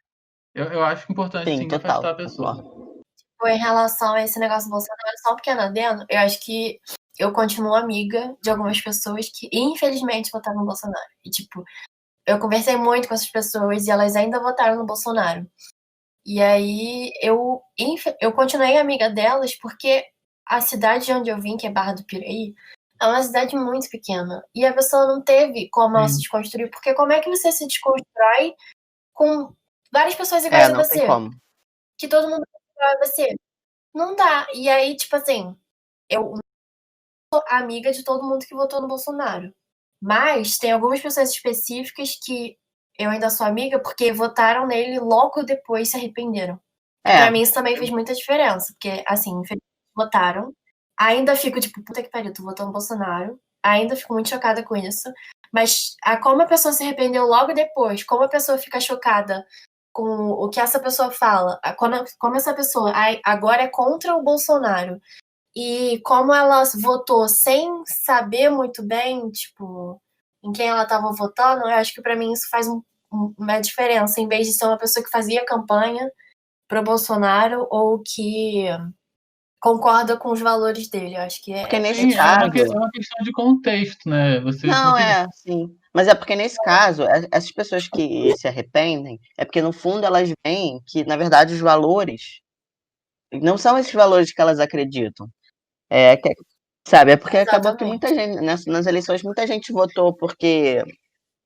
eu acho importante sim, sim total, afastar a pessoa. concordo. em relação a esse negócio do Bolsonaro, só um pequeno adendo, eu acho que eu continuo amiga de algumas pessoas que, infelizmente, votaram no Bolsonaro. E, tipo, eu conversei muito com essas pessoas e elas ainda votaram no Bolsonaro. E aí eu continuei amiga delas porque a cidade de onde eu vim, que é Barra do Piraí, é uma cidade muito pequena. E a pessoa não teve como ela se Sim. desconstruir, porque como é que você se desconstrói com várias pessoas iguais É, a não tem você? como. Que todo mundo é igual a você? Não dá. E aí, tipo assim, eu sou amiga de todo mundo que votou no Bolsonaro. Mas tem algumas pessoas específicas que eu ainda sou amiga porque votaram nele logo depois se arrependeram. E É, pra mim isso também fez muita diferença, porque assim, infelizmente votaram. Ainda fico tipo, puta que pariu, tu votou no Bolsonaro. Ainda fico muito chocada com isso. Mas como a pessoa se arrependeu logo depois, como a pessoa fica chocada com o que essa pessoa fala, como essa pessoa agora é contra o Bolsonaro. E como ela votou sem saber muito bem, tipo, em quem ela estava votando, eu acho que pra mim isso faz uma diferença, em vez de ser uma pessoa que fazia campanha pro Bolsonaro ou que concorda com os valores dele. Eu acho que porque é nesse Sim, é uma, caso. é uma questão de contexto, né? Você Não, não tem. é, sim. Mas é porque nesse caso, essas pessoas que se arrependem, é porque no fundo elas veem que, na verdade, os valores não são esses valores que elas acreditam. Sabe, é porque acabou que muita exatamente. gente, nas eleições, muita gente votou porque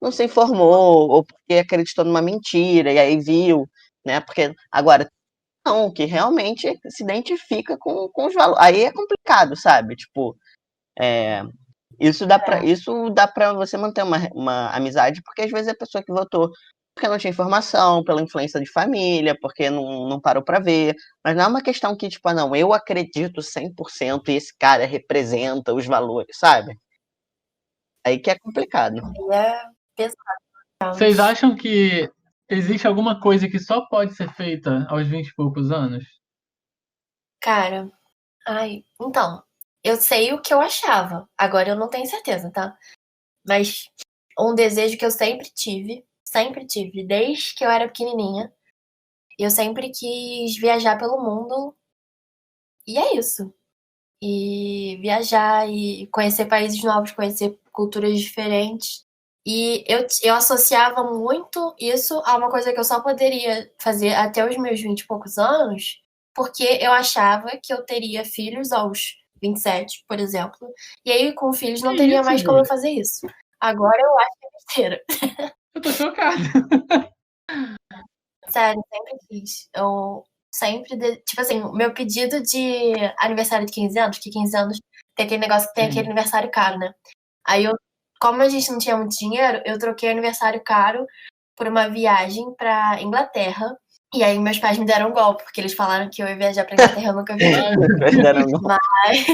não se informou, ou porque acreditou numa mentira, e aí viu, né? Porque agora, não, que realmente se identifica com os valores. Aí é complicado, sabe? Tipo, isso dá pra você manter uma amizade, porque às vezes é a pessoa que votou porque não tinha informação, pela influência de família, porque não parou pra ver. Mas não é uma questão que, tipo, não, eu acredito 100% e esse cara representa os valores, sabe? Aí que é complicado. E é pesado. Vocês acham que existe alguma coisa que só pode ser feita aos 20 e poucos anos? Cara, então, eu sei o que eu achava. Agora eu não tenho certeza, tá? Mas um desejo que eu sempre tive, desde que eu era pequenininha. Eu sempre quis viajar pelo mundo e é isso. E viajar e conhecer países novos, conhecer culturas diferentes. E eu associava muito isso a uma coisa que eu só poderia fazer até os meus 20 e poucos anos, porque eu achava que eu teria filhos aos 27, por exemplo. E aí, com filhos, Que não teria isso, mais como eu Júlia? fazer isso. Agora eu acho que é besteira. Eu tô chocado. Sério, sempre quis. Eu sempre. Tipo assim, o meu pedido de aniversário de 15 anos, que 15 anos tem aquele negócio que tem aquele Sim. aniversário caro, né? Aí eu, como a gente não tinha muito dinheiro, eu troquei o aniversário caro por uma viagem pra Inglaterra. E aí meus pais me deram um golpe, porque eles falaram que eu ia viajar pra Inglaterra e eu nunca Ai, viajei. meu Mas deram Deus. um Mas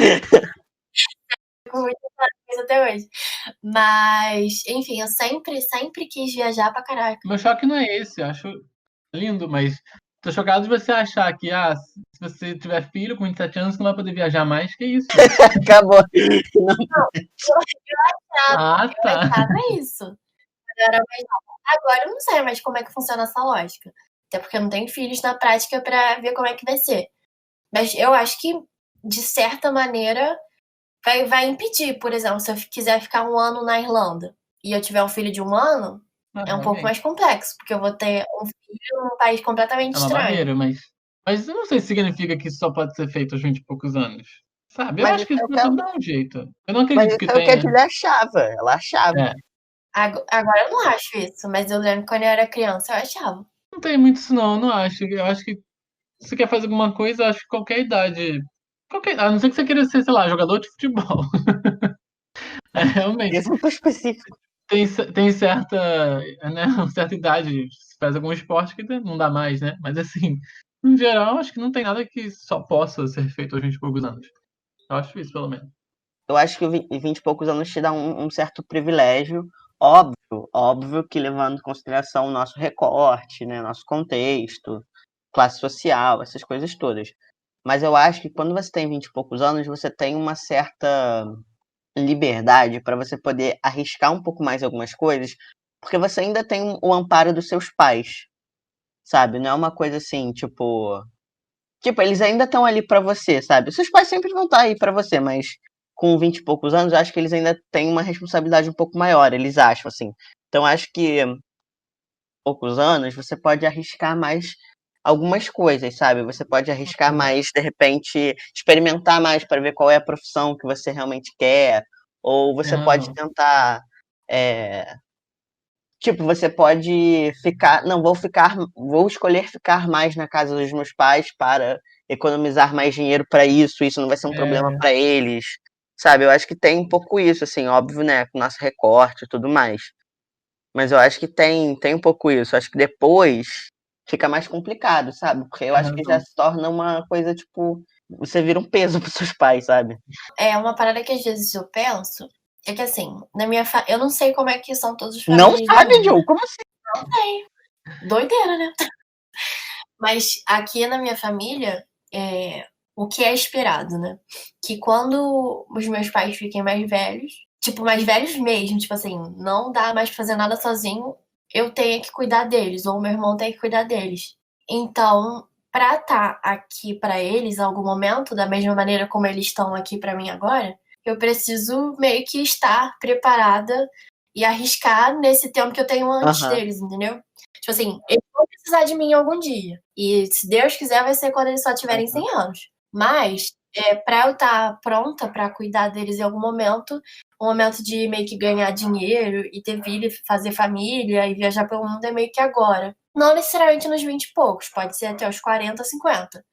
com muita coisa até hoje. Mas, enfim, eu sempre quis viajar pra caraca. Meu choque não é esse, eu acho lindo, mas tô chocado de você achar que, se você tiver filho com 27 anos, você não vai poder viajar mais, que isso? acabou. Ah, Eu tá. achava isso. Eu era mais nova. Agora eu não sei mais como é que funciona essa lógica. Até porque eu não tenho filhos na prática pra ver como é que vai ser. Mas eu acho que, de certa maneira, vai impedir. Por exemplo, se eu quiser ficar 1 ano na Irlanda e eu tiver um filho de 1 ano, é um pouco realmente. mais complexo, porque eu vou ter um filho num país completamente É uma estranho. barreira, mas eu não sei se significa que isso só pode ser feito aos 20 e poucos anos. Sabe? Eu Mas acho isso que é o isso que tudo ela, dá um jeito. Eu não mas acredito isso que é o que a tenha. Julia achava. Ela achava. É, Agora eu não acho isso, mas eu lembro que quando eu era criança eu achava. não tem muito isso não, eu não acho. Eu acho que se você quer fazer alguma coisa, eu acho que qualquer idade. A não ser que você queira ser, sei lá, jogador de futebol. É, realmente. Exemplo específico. Tem certa, né, uma certa idade, se faz algum esporte que não dá mais, né? Mas assim, no geral, acho que não tem nada que só possa ser feito aos 20 e poucos anos. Eu acho isso, pelo menos. Eu acho que 20 e poucos anos te dá um certo privilégio. Óbvio, óbvio que levando em consideração o nosso recorte, né, nosso contexto, classe social, essas coisas todas. Mas eu acho que quando você tem 20 e poucos anos, você tem uma certa liberdade para você poder arriscar um pouco mais algumas coisas, porque você ainda tem o amparo dos seus pais, sabe? Não é uma coisa assim, tipo, eles ainda estão ali para você, sabe? Seus pais sempre vão estar aí para você, mas com 20 e poucos anos, eu acho que eles ainda têm uma responsabilidade um pouco maior, eles acham assim. Então acho que poucos anos você pode arriscar mais algumas coisas, sabe? Você pode arriscar mais, de repente, experimentar mais para ver qual é a profissão que você realmente quer, ou Tem você pode razão. tentar, é, tipo, você pode ficar, não, vou escolher ficar mais na casa dos meus pais para economizar mais dinheiro para isso não vai ser um problema É, para eles, sabe? Eu acho que tem um pouco isso, assim, óbvio, né, com o nosso recorte e tudo mais. Mas eu acho que tem um pouco isso. Eu acho que depois fica mais complicado, sabe? Porque eu tem acho que já razão. se torna uma coisa, tipo, você vira um peso pros seus pais, sabe? É uma parada que às vezes eu penso, é que assim, eu não sei como é que são todas as Não famílias do sabe, mundo. Joe? Como assim? Doideira, né? Mas aqui na minha família, o que é esperado, né? Que quando os meus pais fiquem mais velhos, tipo, mais velhos mesmo, tipo assim, não dá mais pra fazer nada sozinho, eu tenho que cuidar deles, ou meu irmão tem que cuidar deles. Então, pra estar aqui pra eles em algum momento, da mesma maneira como eles estão aqui pra mim agora, eu preciso meio que estar preparada e arriscar nesse tempo que eu tenho antes Aham. deles, entendeu? Tipo assim, eles vão precisar de mim algum dia. E se Deus quiser, vai ser quando eles só tiverem 100 anos. Mas, pra eu estar pronta pra cuidar deles em algum momento, um momento de meio que ganhar dinheiro e ter filho, fazer família e viajar pelo mundo é meio que agora. Não necessariamente nos 20 e poucos, pode ser até os 40, 50.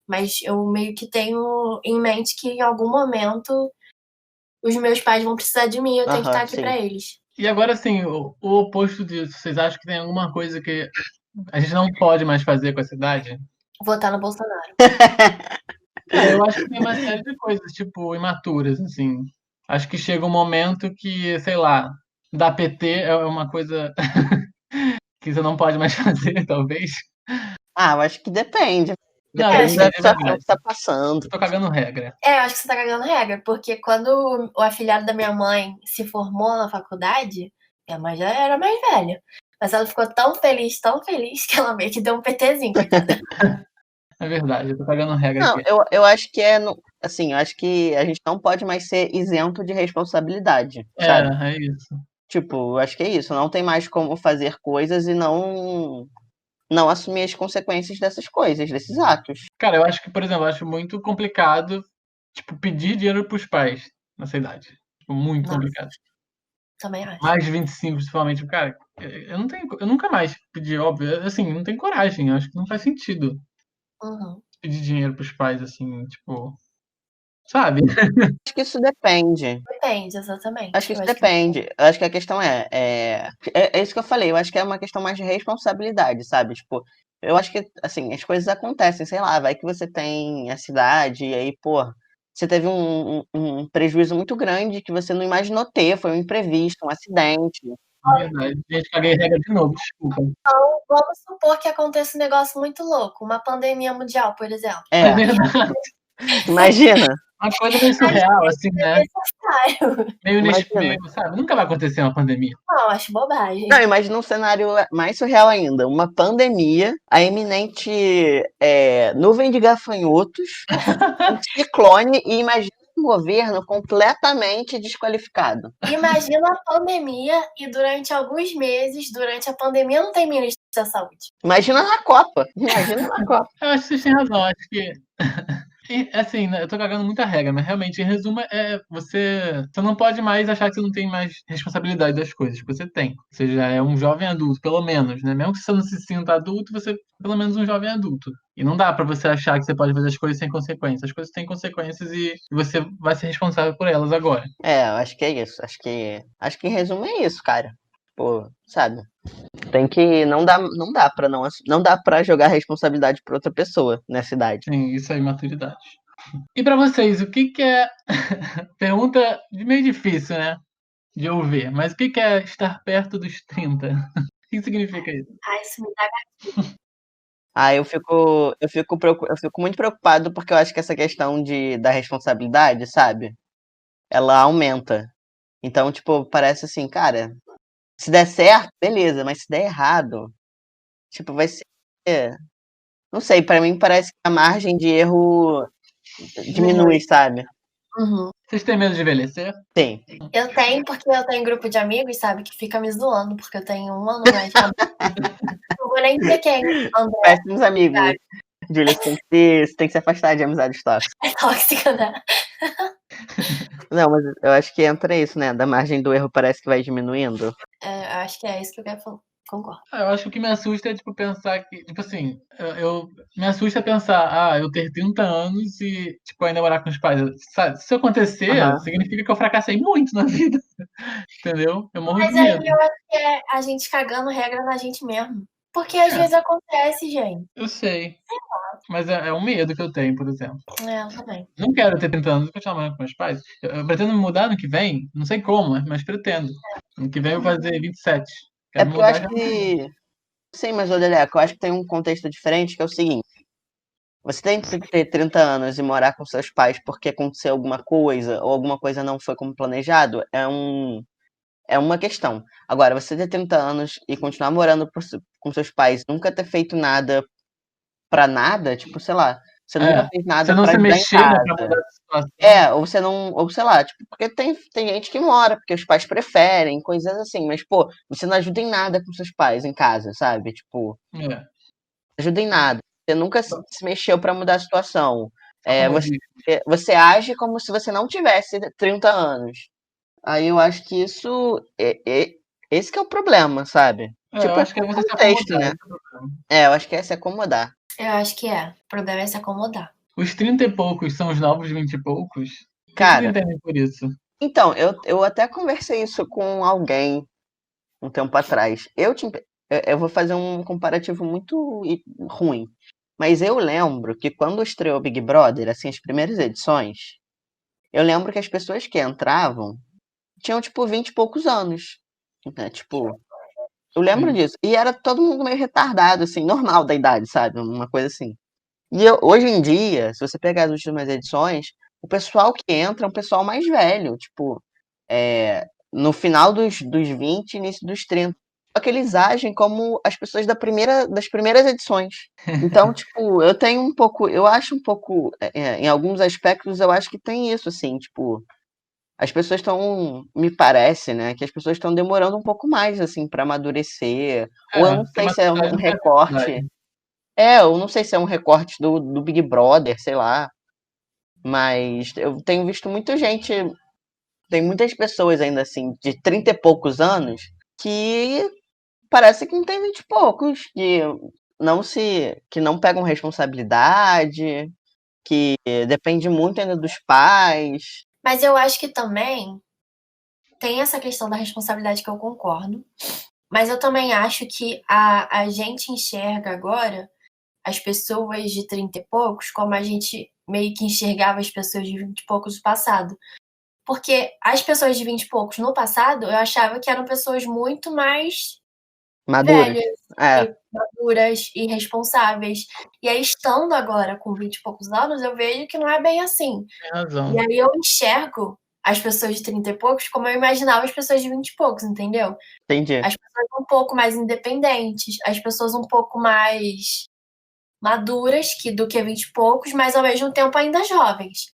Mas eu meio que tenho em mente que em algum momento os meus pais vão precisar de mim e eu tenho que estar Aham, aqui sim. pra eles. E agora, assim, o oposto disso, vocês acham que tem alguma coisa que a gente não pode mais fazer com essa idade? Votar no Bolsonaro. Cara, eu acho que tem uma série de coisas, tipo, imaturas, assim. Acho que chega um momento que, sei lá, dar PT é uma coisa que você não pode mais fazer, talvez. Ah, eu acho que depende. Não, É, eu acho Depende que da sei, é situação verdade. que tá passando. Tô cagando regra. eu acho que você tá cagando regra, porque quando o afilhado da minha mãe se formou na faculdade, minha mãe já era mais velha. Mas ela ficou tão feliz, que ela meio que deu um PTzinho, coitada. É verdade, eu tô cagando regra Não, aqui. eu acho que assim, eu acho que a gente não pode mais ser isento de responsabilidade, sabe? É isso. Tipo, eu acho que é isso. Não tem mais como fazer coisas e não assumir as consequências dessas coisas, desses atos. Cara, eu acho que, por exemplo, eu acho muito complicado, tipo, pedir dinheiro pros pais nessa idade. Tipo, muito Nossa, complicado. também acho. Mais de 25, principalmente. Cara, eu não tenho, eu nunca mais pedi, óbvio. Assim, não tem coragem. Eu acho que não faz sentido Uhum. pedir dinheiro pros pais, assim, tipo, sabe? Acho que isso depende. Depende, Acho que exatamente. Eu isso acho que depende. Eu acho que a questão é isso que eu falei. Eu acho que é uma questão mais de responsabilidade, sabe? Tipo, eu acho que, assim, as coisas acontecem, sei lá, vai que você tem a cidade e aí, pô, você teve um prejuízo muito grande que você não imaginou ter, foi um imprevisto, um acidente. É verdade. Gente, caguei regra de novo, desculpa. vamos supor que aconteça um negócio muito louco, uma pandemia mundial, por exemplo. É É, verdade. Imagina, Uma coisa meio surreal, assim, né? Necessário. Meio, imagina. meio, sabe? Nunca vai acontecer uma pandemia. Não, acho bobagem. Não, imagina um cenário mais surreal ainda. Uma pandemia, a iminente nuvem de gafanhotos, um ciclone e imagina um governo completamente desqualificado. Imagina a pandemia e durante alguns meses, durante a pandemia, não tem ministro da saúde. Imagina na Copa. Imagina na Copa. Eu acho que vocês têm razão, acho que. Assim, né, eu tô cagando muita regra, mas realmente, em resumo, você não pode mais achar que você não tem mais responsabilidade das coisas que você tem. Você já é um jovem adulto, pelo menos, né? Mesmo que você não se sinta adulto, você é pelo menos um jovem adulto. E não dá pra você achar que você pode fazer as coisas sem consequências. As coisas têm consequências e você vai ser responsável por elas agora. Eu acho que é isso. Acho que em resumo é isso, cara. Pô, sabe? Tem que não dá para jogar a responsabilidade para outra pessoa nessa idade. Sim, isso é maturidade. E pra vocês, o que que é. Pergunta meio difícil, né? De ouvir, mas o que que é estar perto dos 30? O que significa isso? Ai, isso me dá. Eu fico muito preocupado porque eu acho que essa questão da responsabilidade, sabe? Ela aumenta. Então, tipo, parece assim, cara, se der certo, beleza, mas se der errado, tipo, vai ser. Não sei, pra mim parece que a margem de erro diminui, sabe? Uhum. Vocês têm medo de envelhecer? Tem. Eu tenho, porque eu tenho grupo de amigos, sabe, que fica me zoando, porque eu tenho um ano mais. Não vou nem dizer quem, André, Péssimos amigos. Júlia, você tem que se afastar de amizades tóxicas. é tóxica, né? Não, mas eu acho que entra isso, né? Da margem do erro parece que vai diminuindo. Eu acho que é isso que eu quero falar. Concordo. Eu acho que o que me assusta é, tipo, pensar que, tipo assim, me assusta pensar, eu ter 30 anos e, tipo, ainda morar com os pais. Sabe? Se isso acontecer, Aham. significa que eu fracassei muito na vida, entendeu? Eu morro de Mas aí medo. eu acho que é a gente cagando regra na gente mesmo. Porque às vezes acontece, gente. Eu sei, mas é um medo que eu tenho, por exemplo. Eu também. Não quero ter 30 anos e continuar morando com meus pais. Eu pretendo me mudar no que vem, não sei como, mas pretendo. No que vem eu vou fazer 27. É Quero me porque eu mudar acho já. que. Sim, mas, ô Leleco, eu acho que tem um contexto diferente, que é o seguinte: você tem que ter 30 anos e morar com seus pais porque aconteceu alguma coisa, ou alguma coisa não foi como planejado, é uma questão. Agora, você ter 30 anos e continuar morando com seus pais, nunca ter feito nada pra nada, tipo, sei lá, você nunca É, fez você nada não pra se ajudar em mexer, né, pra casa. mudar a situação. Ou você não, ou sei lá, tipo, porque tem gente que mora, porque os pais preferem, coisas assim, mas, pô, você não ajuda em nada com seus pais em casa, sabe? Tipo, É, ajuda em nada. Você nunca se mexeu pra mudar a situação. só É, como eu você, disse. você age como se você não tivesse 30 anos. Aí eu acho que esse que é o problema, sabe? Eu Tipo, é acho que só é um você se contexto, acomodar, né? esse é o problema. Eu acho que é se acomodar. Eu acho que é. O problema é se acomodar. Os 30 e poucos são os novos 20 e poucos? O que vocês Cara, entendem por isso? então, eu até conversei isso com alguém um tempo atrás. Eu vou fazer um comparativo muito ruim. Mas eu lembro que quando estreou Big Brother, assim, as primeiras edições, eu lembro que as pessoas que entravam tinham, tipo, 20 e poucos anos. Né? Tipo, eu lembro Sim. disso. E era todo mundo meio retardado, assim, normal da idade, sabe? Uma coisa assim. Hoje em dia, se você pegar as últimas edições, o pessoal que entra é um pessoal mais velho, tipo, no final dos 20, início dos 30. Só que eles agem como as pessoas das primeiras edições. Então, tipo, eu acho um pouco, em alguns aspectos, eu acho que tem isso, assim, tipo, as pessoas estão, me parece, né, que as pessoas estão demorando um pouco mais, assim, para amadurecer, ou eu não Ter sei se é maturidade um não quer recorte, dificuldade. eu não sei se é um recorte do Big Brother, sei lá, mas eu tenho visto muita gente, tem muitas pessoas ainda assim, de 30 e poucos anos, que parece que não tem 20 e poucos, que não pegam responsabilidade, que depende muito ainda dos pais. Mas eu acho que também tem essa questão da responsabilidade que eu concordo. Mas eu também acho que a gente enxerga agora as pessoas de 30 e poucos como a gente meio que enxergava as pessoas de 20 e poucos do passado. Porque as pessoas de 20 e poucos no passado, eu achava que eram pessoas muito mais Madura. velhas, É, maduras e responsáveis. E aí, estando agora com 20 e poucos anos, eu vejo que não é bem assim. Tem razão. E aí eu enxergo as pessoas de 30 e poucos como eu imaginava as pessoas de 20 e poucos, entendeu? entendi. As pessoas um pouco mais independentes, as pessoas um pouco mais maduras do que 20 e poucos, mas ao mesmo tempo ainda jovens.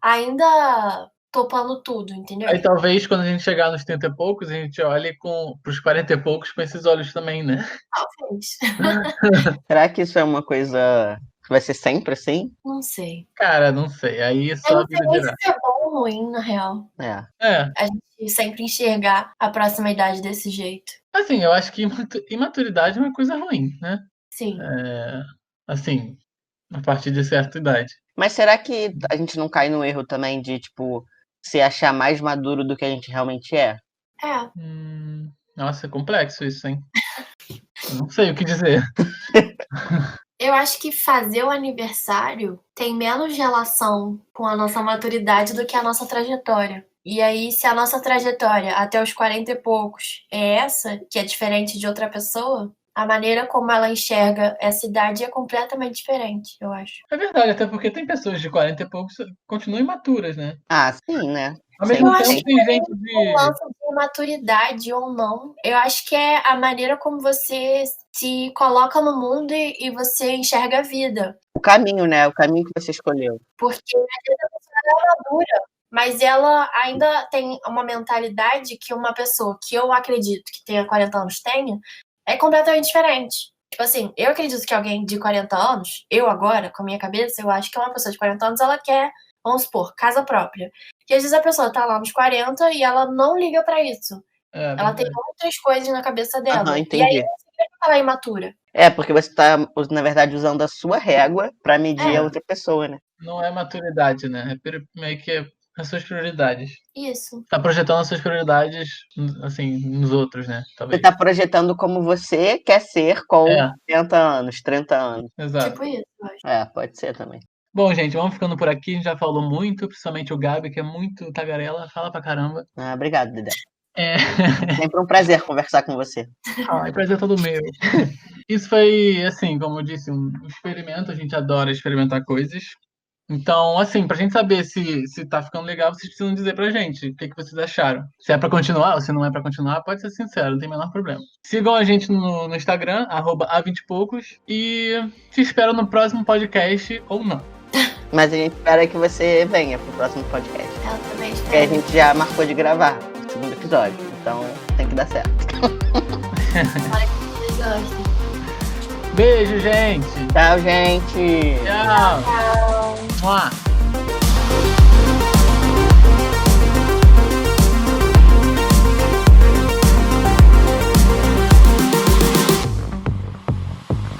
Ainda topando tudo, entendeu? Aí talvez quando a gente chegar nos 30 e poucos, a gente olhe pros 40 e poucos com esses olhos também, né? Talvez. Será que isso é uma coisa que vai ser sempre assim? Não sei. Cara, não sei. Aí Eu só a não sei vida nem dirá. se é bom ou ruim, na real. É. É, A gente sempre enxergar a próxima idade desse jeito. assim, eu acho que imaturidade é uma coisa ruim, né? Sim. Assim, a partir de certa idade. Mas será que a gente não cai no erro também de, tipo, se achar mais maduro do que a gente realmente é? É. Nossa, é complexo isso, hein? Eu não sei o que dizer. Eu acho que fazer o aniversário tem menos relação com a nossa maturidade do que a nossa trajetória. E aí, se a nossa trajetória até os 40 e poucos é essa, que é diferente de outra pessoa, a maneira como ela enxerga essa idade é completamente diferente, eu acho. É verdade, até porque tem pessoas de 40 e poucos que continuam imaturas, né? Ah, sim, né? Ao mesmo Eu acho tempo, tem gente O de. lance de maturidade ou não, eu acho que é a maneira como você se coloca no mundo e você enxerga a vida. O caminho, né? O caminho que você escolheu. Porque às vezes a pessoa é madura, mas ela ainda tem uma mentalidade que uma pessoa que eu acredito que tenha 40 anos tenha, é completamente diferente. Tipo assim, eu acredito que alguém de 40 anos, eu agora, com a minha cabeça, eu acho que uma pessoa de 40 anos, ela quer, vamos supor, casa própria. E às vezes a pessoa tá lá nos 40 e ela não liga pra isso. Ela tem outras coisas na cabeça dela. Aham, E aí entendi. não significa que ela é imatura. É, porque você tá, na verdade, usando a sua régua pra medir a outra pessoa, né? Não é maturidade, né? É meio que as suas prioridades. Isso. Tá projetando as suas prioridades, assim, nos outros, né? Você Talvez. tá projetando como você quer ser com É. 40 anos, 30 anos. Exato. Tipo isso, eu acho. É, pode ser também. Bom, gente, vamos ficando por aqui. A gente já falou muito, principalmente o Gabi, que é muito tagarela, fala pra caramba. Ah, obrigado, Dedé. É. Sempre um prazer conversar com você. Ai, prazer todo meu. Isso foi, assim, como eu disse, um experimento. A gente adora experimentar coisas. Então, assim, pra gente saber se tá ficando legal, vocês precisam dizer pra gente o que vocês acharam. Se é pra continuar ou se não é pra continuar, pode ser sincero, não tem o menor problema. Sigam a gente no Instagram, @a20poucos, e te espero no próximo podcast ou não. Mas a gente espera que você venha pro próximo podcast. Ela também Porque a espera. gente já marcou de gravar o segundo episódio. Então tem que dar certo. Tomara que vocês gostem. Beijo, gente! Tchau, gente! Tchau! Tchau. Mua.